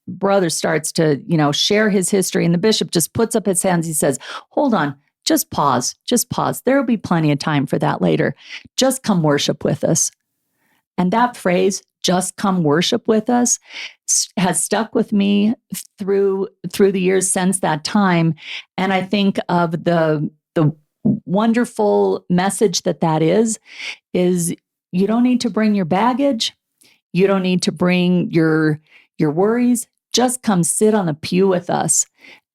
brother starts to, share his history. And the bishop just puts up his hands. He says, hold on, just pause. There will be plenty of time for that later. Just come worship with us. And that phrase, just come worship with us, has stuck with me through the years since that time. And I think of the wonderful message that is you don't need to bring your baggage. You don't need to bring your worries. Just come sit on the pew with us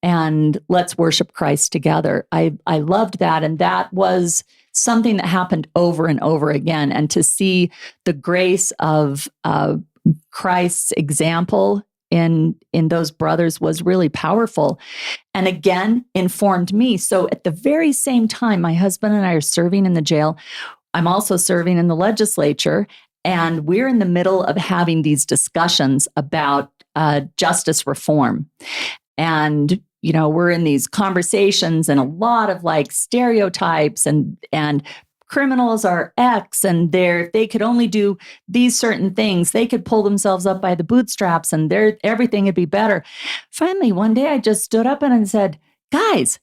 and let's worship Christ together. I loved that. And that was something that happened over and over again. And to see the grace of Christ's example in those brothers was really powerful. And again, informed me. So at the very same time, my husband and I are serving in the jail. I'm also serving in the legislature. And we're in the middle of having these discussions about justice reform. And, we're in these conversations and a lot of like stereotypes and criminals are X and they could only do these certain things. They could pull themselves up by the bootstraps and everything would be better. Finally, one day I just stood up and I said, guys,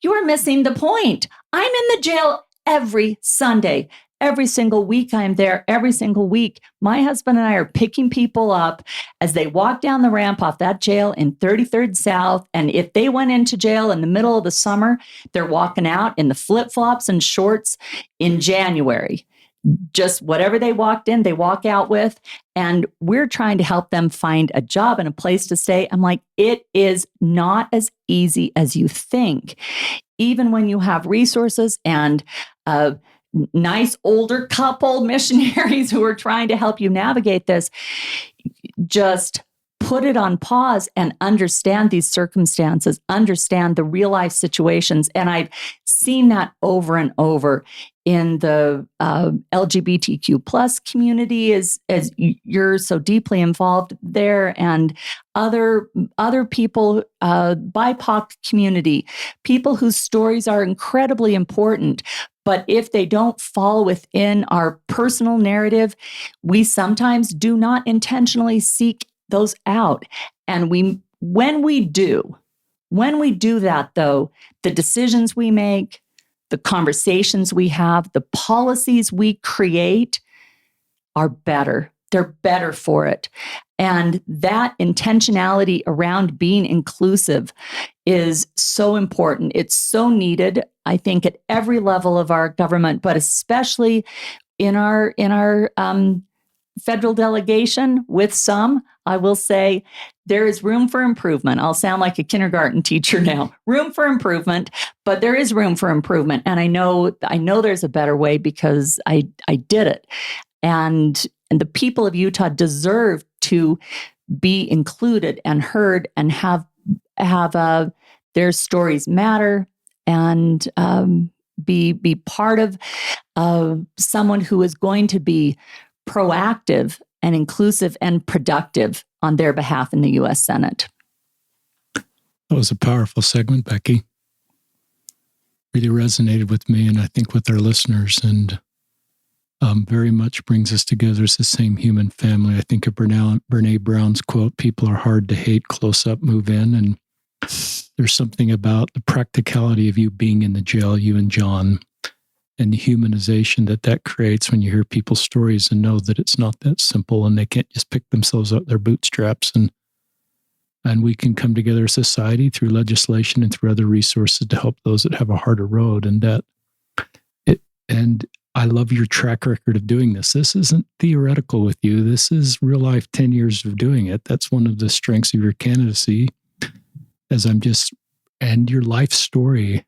you are missing the point. I'm in the jail every Sunday. Every single week I'm there, every single week. My husband and I are picking people up as they walk down the ramp off that jail in 33rd South. And if they went into jail in the middle of the summer, they're walking out in the flip-flops and shorts in January. Just whatever they walked in, they walk out with. And we're trying to help them find a job and a place to stay. I'm like, it is not as easy as you think. Even when you have resources and nice older couple missionaries who are trying to help you navigate this, just put it on pause and understand these circumstances, understand the real life situations. And I've seen that over and over in the LGBTQ plus community as you're so deeply involved there, and other people, BIPOC community, people whose stories are incredibly important. But if they don't fall within our personal narrative, we sometimes do not intentionally seek those out. And when we do that, though, the decisions we make, the conversations we have, the policies we create are better. They're better for it. And that intentionality around being inclusive is so important. It's so needed, I think, at every level of our government, but especially in our federal delegation with some, I will say there is room for improvement. I'll sound like a kindergarten teacher now. Room for improvement, but there is room for improvement. And I know there's a better way because I did it. And the people of Utah deserve to be included and heard and have their stories matter and be part of someone who is going to be proactive and inclusive and productive on their behalf in the U.S. Senate. That was a powerful segment, Becky. Really resonated with me and I think with our listeners, and very much brings us together as the same human family. I think of Brene Brown's quote, "People are hard to hate, close up, move in." And there's something about the practicality of you being in the jail, you and John, and the humanization that creates when you hear people's stories and know that it's not that simple and they can't just pick themselves up their bootstraps. And we can come together as a society through legislation and through other resources to help those that have a harder road. And I love your track record of doing this. This isn't theoretical with you. This is real life 10 years of doing it. That's one of the strengths of your candidacy, and your life story,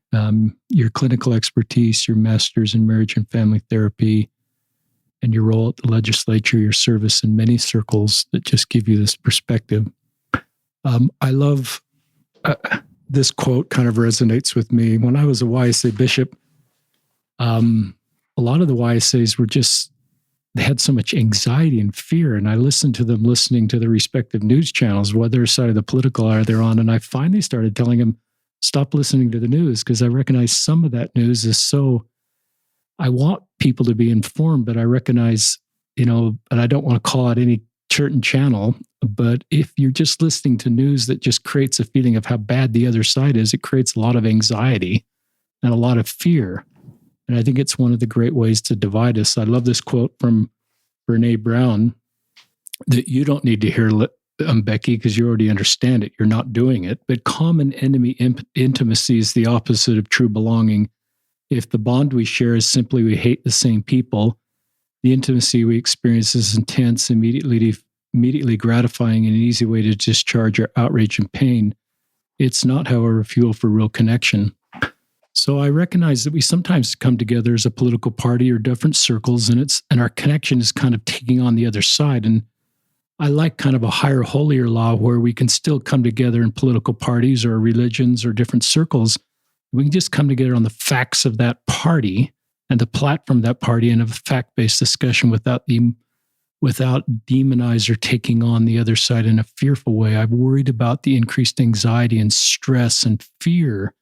your clinical expertise, your master's in marriage and family therapy, and your role at the legislature, your service in many circles that just give you this perspective. I love this quote, kind of resonates with me. When I was a YSA bishop, a lot of the YSAs they had so much anxiety and fear. And I listened to them listening to the respective news channels, whether side of the political aisle they're on. And I finally started telling them, stop listening to the news, because I recognize some of that news is I want people to be informed, but I recognize, and I don't want to call out any certain channel, but if you're just listening to news that just creates a feeling of how bad the other side is, it creates a lot of anxiety and a lot of fear. And I think it's one of the great ways to divide us. I love this quote from Brene Brown that you don't need to hear, Becky, because you already understand it. You're not doing it. But common enemy intimacy is the opposite of true belonging. If the bond we share is simply we hate the same people, the intimacy we experience is intense, immediately gratifying, and an easy way to discharge our outrage and pain. It's not, however, fuel for real connection. So I recognize that we sometimes come together as a political party or different circles, and our connection is kind of taking on the other side. And I like kind of a higher, holier law where we can still come together in political parties or religions or different circles. We can just come together on the facts of that party and the platform of that party and have a fact-based discussion without demonize or taking on the other side in a fearful way. I've worried about the increased anxiety and stress and fear,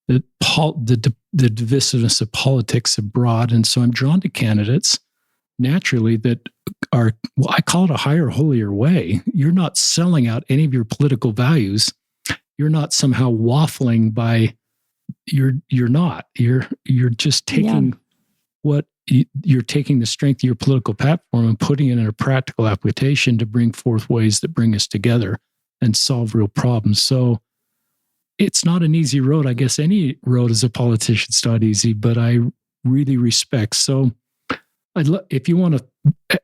the divisiveness of politics abroad. And so I'm drawn to candidates naturally that are, I call it a higher, holier way. You're not selling out any of your political values. You're not somehow waffling by, you're not. You're just taking you're taking the strength of your political platform and putting it in a practical application to bring forth ways that bring us together and solve real problems. So it's not an easy road. I guess any road as a politician's not easy, but I really respect. So if you want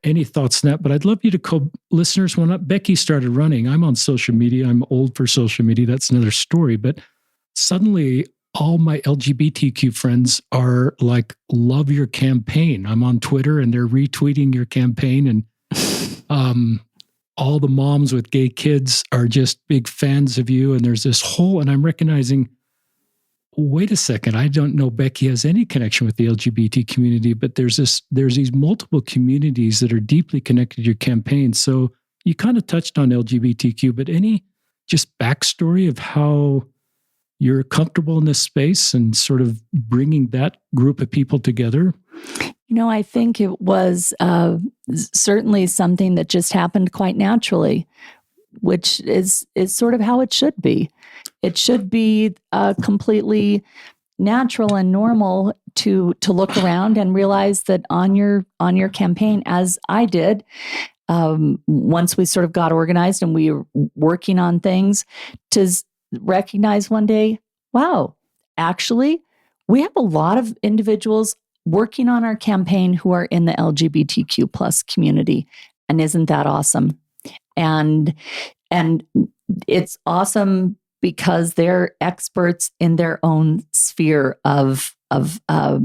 any thoughts on that, but I'd love you to listeners, when Becky started running, I'm on social media. I'm old for social media. That's another story. But suddenly all my LGBTQ friends are like, love your campaign. I'm on Twitter and they're retweeting your campaign. And all the moms with gay kids are just big fans of you. And there's this whole, and I'm recognizing, wait a second, I don't know Becky has any connection with the LGBT community, but there's these multiple communities that are deeply connected to your campaign. So you kind of touched on LGBTQ, but any just backstory of how you're comfortable in this space and sort of bringing that group of people together? I think it was certainly something that just happened quite naturally, which is sort of how it should be. It should be completely natural and normal to look around and realize that on your campaign, as I did, once we sort of got organized and we were working on things, to recognize one day, wow, actually, we have a lot of individuals working on our campaign who are in the LGBTQ plus community. And isn't that awesome? And it's awesome because they're experts in their own sphere of their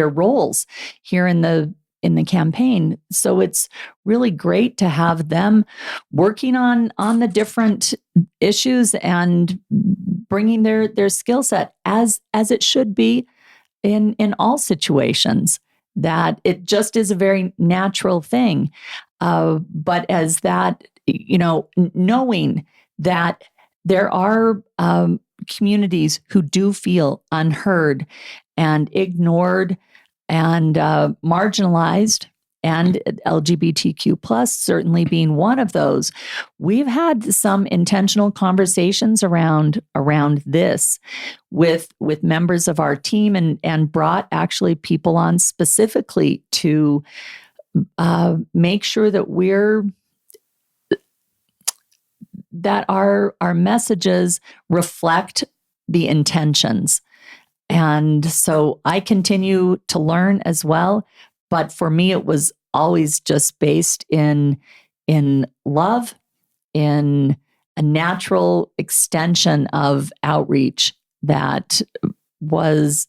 roles here in the campaign. So it's really great to have them working on the different issues and bringing their skill set as it should be in all situations. That it just is a very natural thing. But as that, knowing that there are communities who do feel unheard and ignored and marginalized, and LGBTQ plus certainly being one of those, we've had some intentional conversations around this with members of our team, and brought actually people on specifically to make sure that our messages reflect the intentions. And so I continue to learn as well. But for me, it was always just based in love, in a natural extension of outreach that was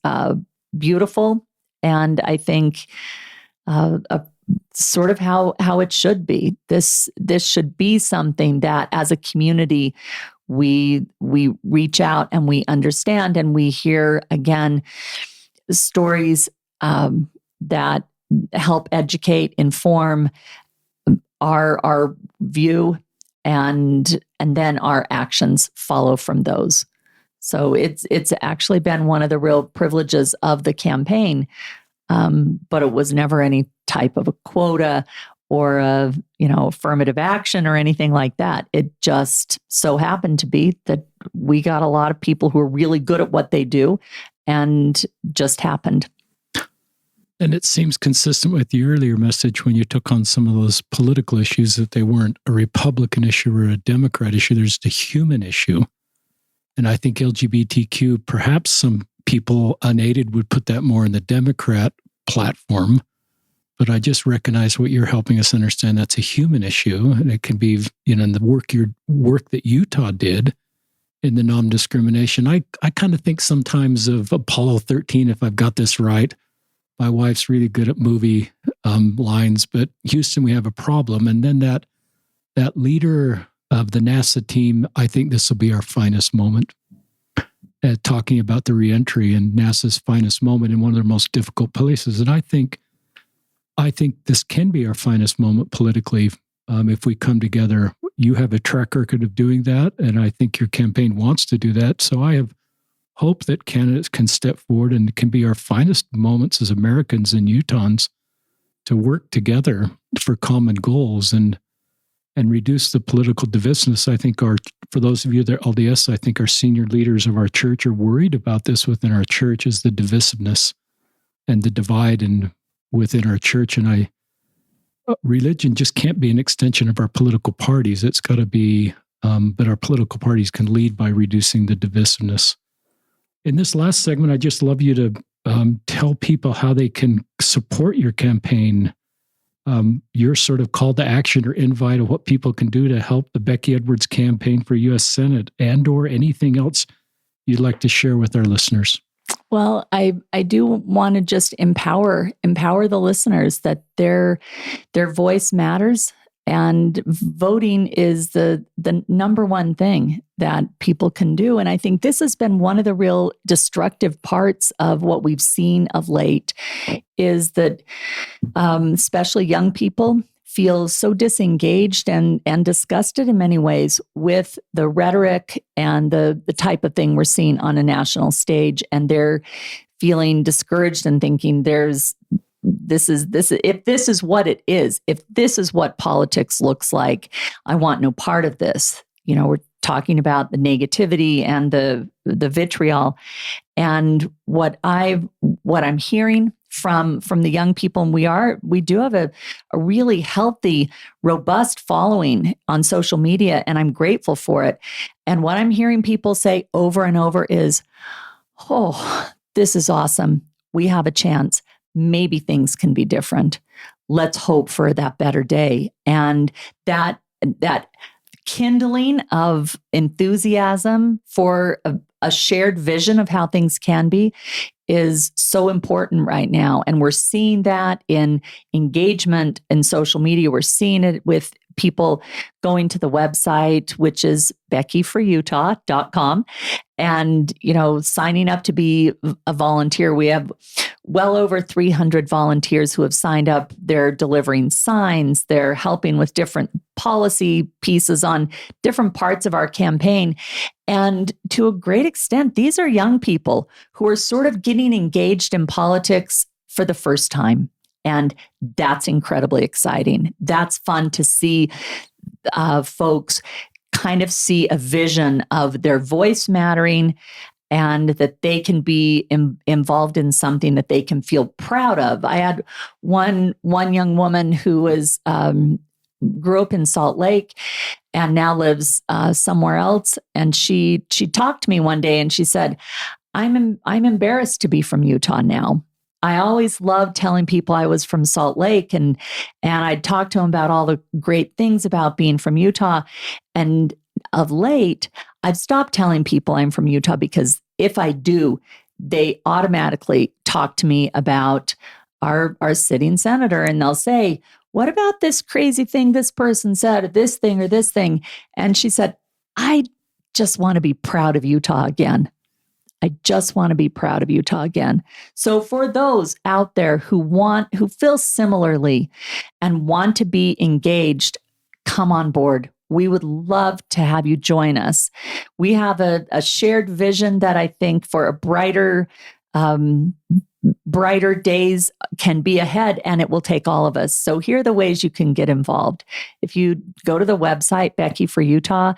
beautiful. And I think sort of how it should be. This should be something that as a community, we reach out and we understand, and we hear again stories that help educate, inform our view, and then our actions follow from those. So it's actually been one of the real privileges of the campaign, but it was never any type of a quota or a affirmative action or anything like that. It just so happened to be that we got a lot of people who are really good at what they do, and just happened. And it seems consistent with the earlier message when you took on some of those political issues, that they weren't a Republican issue or a Democrat issue. There's the human issue. And I think LGBTQ, perhaps some people unaided would put that more in the Democrat platform. But I just recognize what you're helping us understand. That's a human issue. And it can be, in the work that Utah did in the non-discrimination. I kind of think sometimes of Apollo 13, if I've got this right. My wife's really good at movie lines, but Houston, we have a problem. And then that leader of the NASA team, I think this will be our finest moment. Talking about the reentry and NASA's finest moment in one of their most difficult places. And I think this can be our finest moment politically if we come together. You have a track record of doing that, and I think your campaign wants to do that. So I have hope that candidates can step forward, and it can be our finest moments as Americans and Utahns to work together for common goals and reduce the political divisiveness. I think for those of you that are LDS, I think our senior leaders of our church are worried about this within our church, is the divisiveness and the divide within our church. And religion just can't be an extension of our political parties. It's got to be, but our political parties can lead by reducing the divisiveness. In this last segment, I'd just love you to tell people how they can support your campaign, your sort of call to action or invite of what people can do to help the Becky Edwards campaign for U.S. Senate, and or anything else you'd like to share with our listeners. Well, I do want to just empower the listeners that their voice matters. And voting is the number one thing that people can do. And I think this has been one of the real destructive parts of what we've seen of late, is that especially young people feel so disengaged and disgusted in many ways with the rhetoric and the type of thing we're seeing on a national stage. And they're feeling discouraged and thinking if this is what it is, if this is what politics looks like, I want no part of this. We're talking about the negativity and the vitriol. And what I'm hearing from the young people, and we do have a really healthy, robust following on social media, and I'm grateful for it. And what I'm hearing people say over and over is, "Oh, this is awesome. we have a chance. Maybe things can be different. Let's hope for that better day. And that kindling of enthusiasm for a shared vision of how things can be is so important right now. And we're seeing that in engagement in social media. We're seeing it with people going to the website, which is beckyforutah.com, and, signing up to be a volunteer. We have well over 300 volunteers who have signed up. They're delivering signs. They're helping with different policy pieces on different parts of our campaign. And to a great extent, these are young people who are sort of getting engaged in politics for the first time. And that's incredibly exciting. That's fun to see folks kind of see a vision of their voice mattering, and that they can be involved in something that they can feel proud of. I had one young woman who was grew up in Salt Lake and now lives somewhere else. And she talked to me one day and she said, I'm embarrassed to be from Utah now. I always loved telling people I was from Salt Lake, and I'd talk to them about all the great things about being from Utah. And of late, I've stopped telling people I'm from Utah, because if I do, they automatically talk to me about our sitting senator, and they'll say, what about this crazy thing this person said, or this thing? And she said, I just want to be proud of Utah again. I just want to be proud of Utah again. So for those out there who feel similarly and want to be engaged, come on board. We would love to have you join us. We have a shared vision that I think for a brighter days can be ahead, and it will take all of us. So here are the ways you can get involved. If you go to the website, Becky for Utah,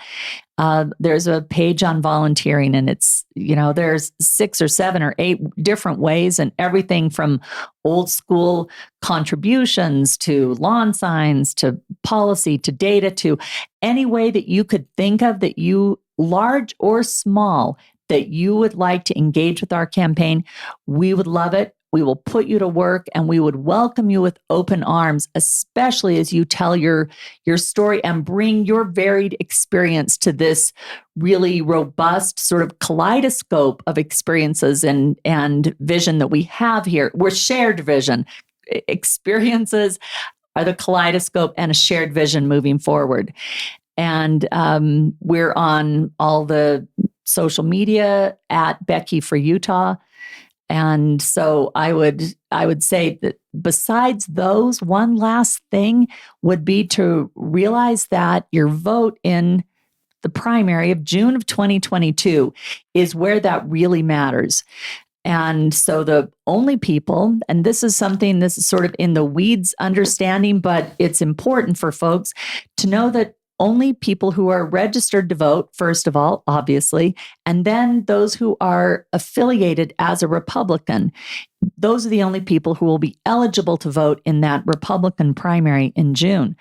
there's a page on volunteering, and it's, there's 6 or 7 or 8 different ways, and everything from old school contributions to lawn signs to policy to data to any way that you could think of that you, large or small, that you would like to engage with our campaign. We would love it. We will put you to work, and we would welcome you with open arms, especially as you tell your story and bring your varied experience to this really robust sort of kaleidoscope of experiences and vision that we have here. We're shared vision. Experiences are the kaleidoscope and a shared vision moving forward. And we're on all the social media at Becky for Utah. And so I would say that besides those, one last thing would be to realize that your vote in the primary of June of 2022 is where that really matters. And so the only people, and this is sort of in the weeds understanding, but it's important for folks to know that only people who are registered to vote, first of all, obviously, and then those who are affiliated as a Republican, those are the only people who will be eligible to vote in that Republican primary in June.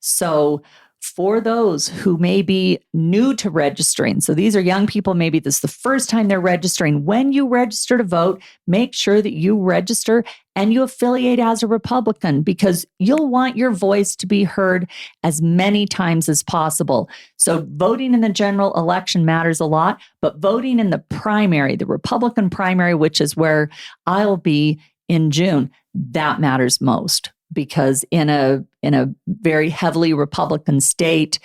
So for those who may be new to registering, so these are young people, maybe this is the first time they're registering. When you register to vote, make sure that you register and you affiliate as a Republican, because you'll want your voice to be heard as many times as possible. So voting in the general election matters a lot, but voting in the primary, the Republican primary, which is where I'll be in June, that matters most. Because in a very heavily Republican state,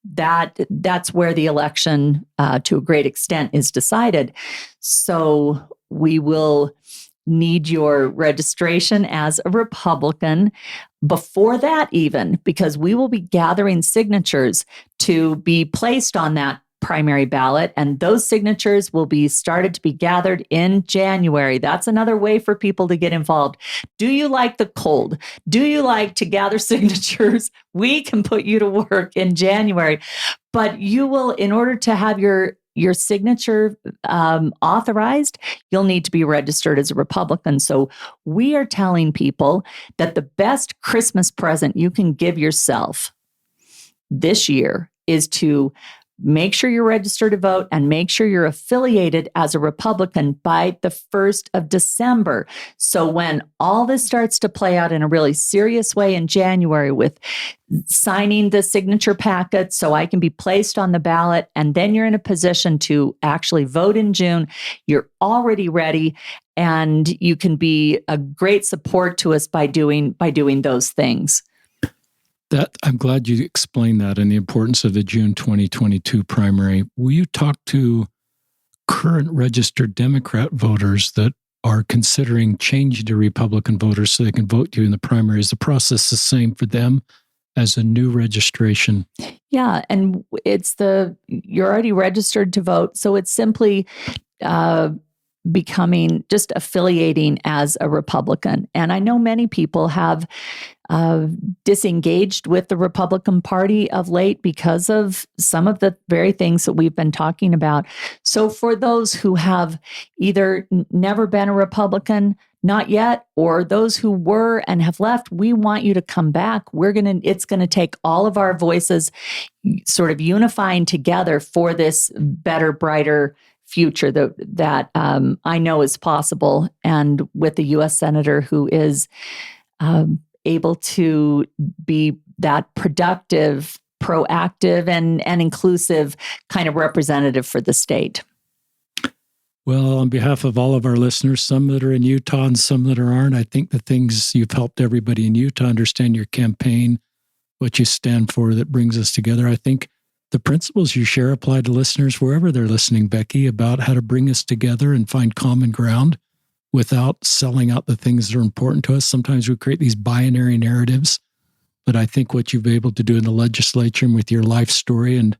that's where the election, to a great extent, is decided. So we will need your registration as a Republican before that, even, because we will be gathering signatures to be placed on that primary ballot, and those signatures will be started to be gathered in January. That's another way for people to get involved. Do you like the cold? Do you like to gather signatures? We can put you to work in January, but you will, in order to have your signature authorized, you'll need to be registered as a Republican. So we are telling people that the best Christmas present you can give yourself this year is to make sure you're registered to vote and make sure you're affiliated as a Republican by the 1st of December. So when all this starts to play out in a really serious way in January with signing the signature packet so I can be placed on the ballot, and then you're in a position to actually vote in June, you're already ready, and you can be a great support to us by doing those things. That I'm glad you explained that and the importance of the June 2022 primary. Will you talk to current registered Democrat voters that are considering changing to Republican voters so they can vote you in the primary? Is the process the same for them as a new registration? Yeah, and you're already registered to vote, so it's simply becoming, just affiliating as a Republican. And I know many people have disengaged with the Republican Party of late because of some of the very things that we've been talking about. So for those who have either never been a Republican, not yet, or those who were and have left, we want you to come back. It's going to take all of our voices sort of unifying together for this better, brighter future that I know is possible. And with the U.S. Senator who is able to be that productive, proactive, and inclusive kind of representative for the state. Well, on behalf of all of our listeners, some that are in Utah and some that aren't, I think the things you've helped everybody in Utah understand your campaign, what you stand for, that brings us together. I think the principles you share apply to listeners wherever they're listening, Becky, about how to bring us together and find common ground without selling out the things that are important to us. Sometimes we create these binary narratives, but I think what you've been able to do in the legislature and with your life story and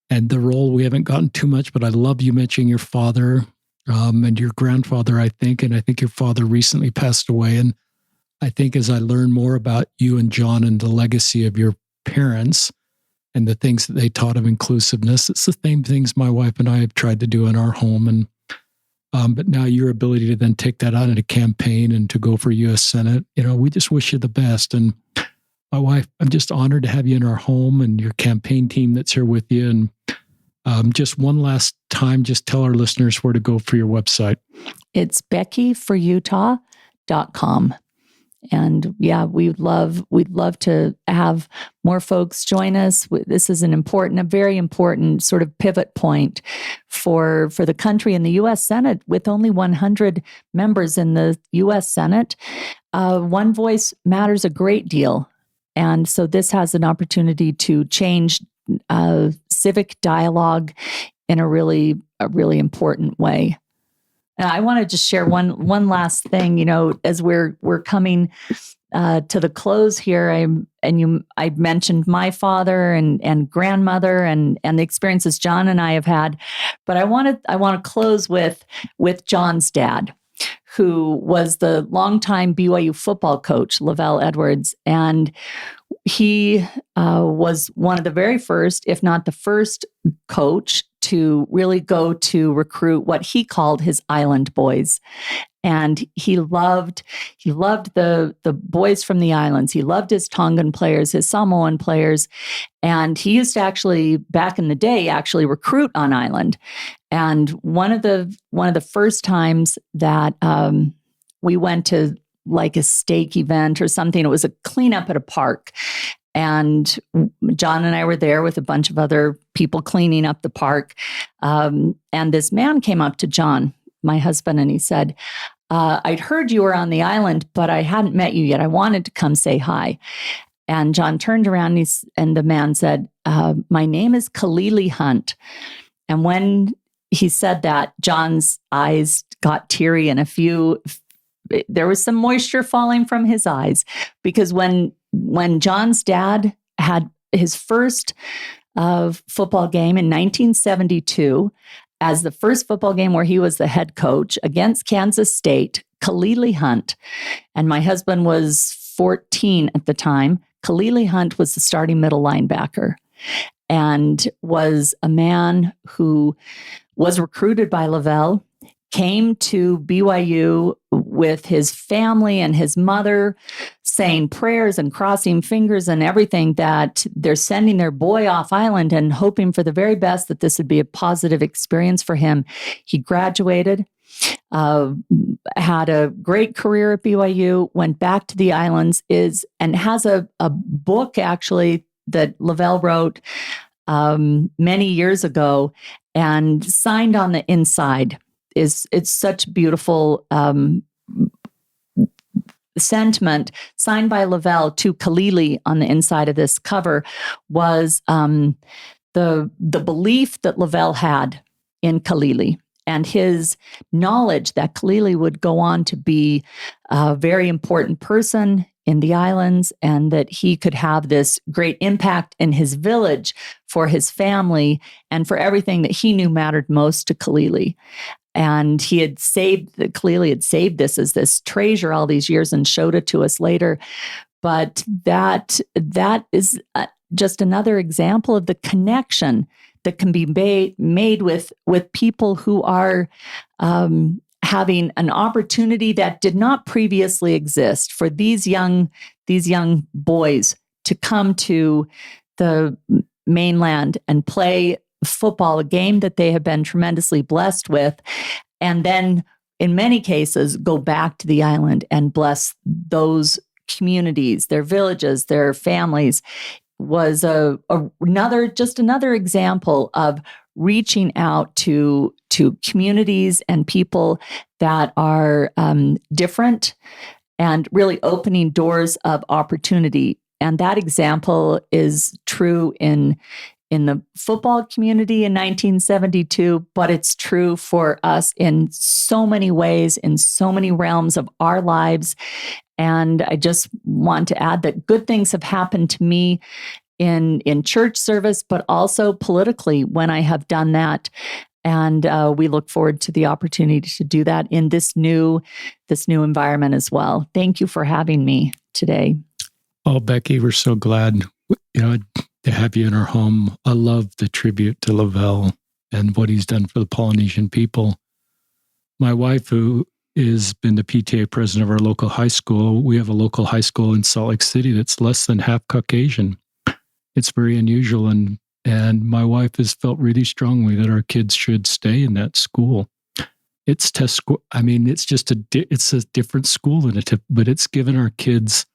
the role, we haven't gotten too much, but I love you mentioning your father and your grandfather, I think, and I think your father recently passed away. And I think as I learn more about you and John and the legacy of your parents and the things that they taught of inclusiveness, it's the same things my wife and I have tried to do in our home. And but now your ability to then take that out in a campaign and to go for U.S. Senate, we just wish you the best. And my wife, I'm just honored to have you in our home and your campaign team that's here with you. And just one last time, just tell our listeners where to go for your website. It's beckyforutah.com. And yeah, we'd love to have more folks join us. This is a very important sort of pivot point for the country in the U.S. Senate. With only 100 members in the U.S. Senate, one voice matters a great deal. And so this has an opportunity to change civic dialogue in a really important way. And I want to just share one last thing, as we're coming to the close here. I mentioned my father and grandmother and the experiences John and I have had, but I want to close with John's dad, who was the longtime BYU football coach, Lavelle Edwards, and he was one of the very first, if not the first, coach to really go to recruit what he called his island boys. And he loved the boys from the islands. He loved his Tongan players, his Samoan players. And he used to actually, back in the day, recruit on island. And one of the first times that we went to like a steak event or something, it was a cleanup at a park. And John and I were there with a bunch of other people cleaning up the park. And this man came up to John, my husband, and he said, I'd heard you were on the island, but I hadn't met you yet. I wanted to come say hi. And John turned around and the man said, my name is Kalili Hunt. And when he said that, John's eyes got teary and there was some moisture falling from his eyes, because when John's dad had his first football game in 1972, as the first football game where he was the head coach against Kansas State, Kalili Hunt, and my husband was 14 at the time, Kalili Hunt was the starting middle linebacker and was a man who was recruited by Lavelle. came to BYU with his family and his mother, saying prayers and crossing fingers and everything, that they're sending their boy off island and hoping for the very best that this would be a positive experience for him. He graduated, had a great career at BYU, went back to the islands, and has a book actually that Lavelle wrote many years ago, and signed on the inside. It's such beautiful sentiment, signed by Lavelle to Kalili on the inside of this cover, was the belief that Lavelle had in Kalili, and his knowledge that Kalili would go on to be a very important person in the islands, and that he could have this great impact in his village for his family and for everything that he knew mattered most to Kalili. And Kalili had saved this as this treasure all these years and showed it to us later. But that is just another example of the connection that can be made with people who are having an opportunity that did not previously exist, for these young boys to come to the mainland and play football, a game that they have been tremendously blessed with, and then in many cases go back to the island and bless those communities, their villages, their families, was another example of reaching out to communities and people that are different, and really opening doors of opportunity. And that example is true in the football community in 1972, but it's true for us in so many ways, in so many realms of our lives. And I just want to add that good things have happened to me in church service, but also politically when I have done that. And we look forward to the opportunity to do that in this new environment as well. Thank you for having me today. Oh, Becky, we're so glad, to have you in our home. I love the tribute to Lavelle and what he's done for the Polynesian people. My wife, who has been the PTA president of our local high school, we have a local high school in Salt Lake City that's less than half Caucasian. It's very unusual, and my wife has felt really strongly that our kids should stay in that school. It's test school. I mean, it's a different school, but it's given our kids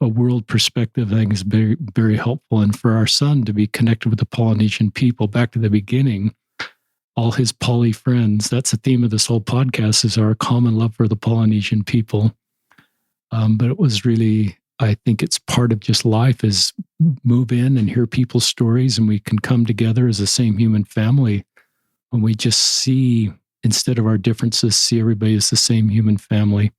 a world perspective. I think is very, very helpful. And for our son to be connected with the Polynesian people back to the beginning, all his Poly friends, that's the theme of this whole podcast, is our common love for the Polynesian people. But it was really, I think it's part of just life, is move in and hear people's stories, and we can come together as the same human family when we just see, instead of our differences, see everybody as the same human family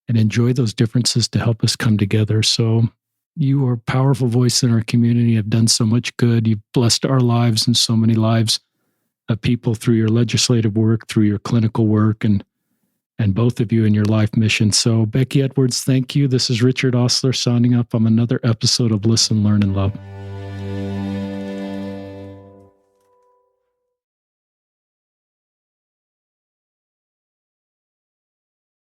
and enjoy those differences to help us come together. So you are a powerful voice in our community, have done so much good. You've blessed our lives and so many lives of people through your legislative work, through your clinical work, and both of you in your life mission. So Becky Edwards, thank you. This is Richard Osler signing up on another episode of Listen, Learn, and Love.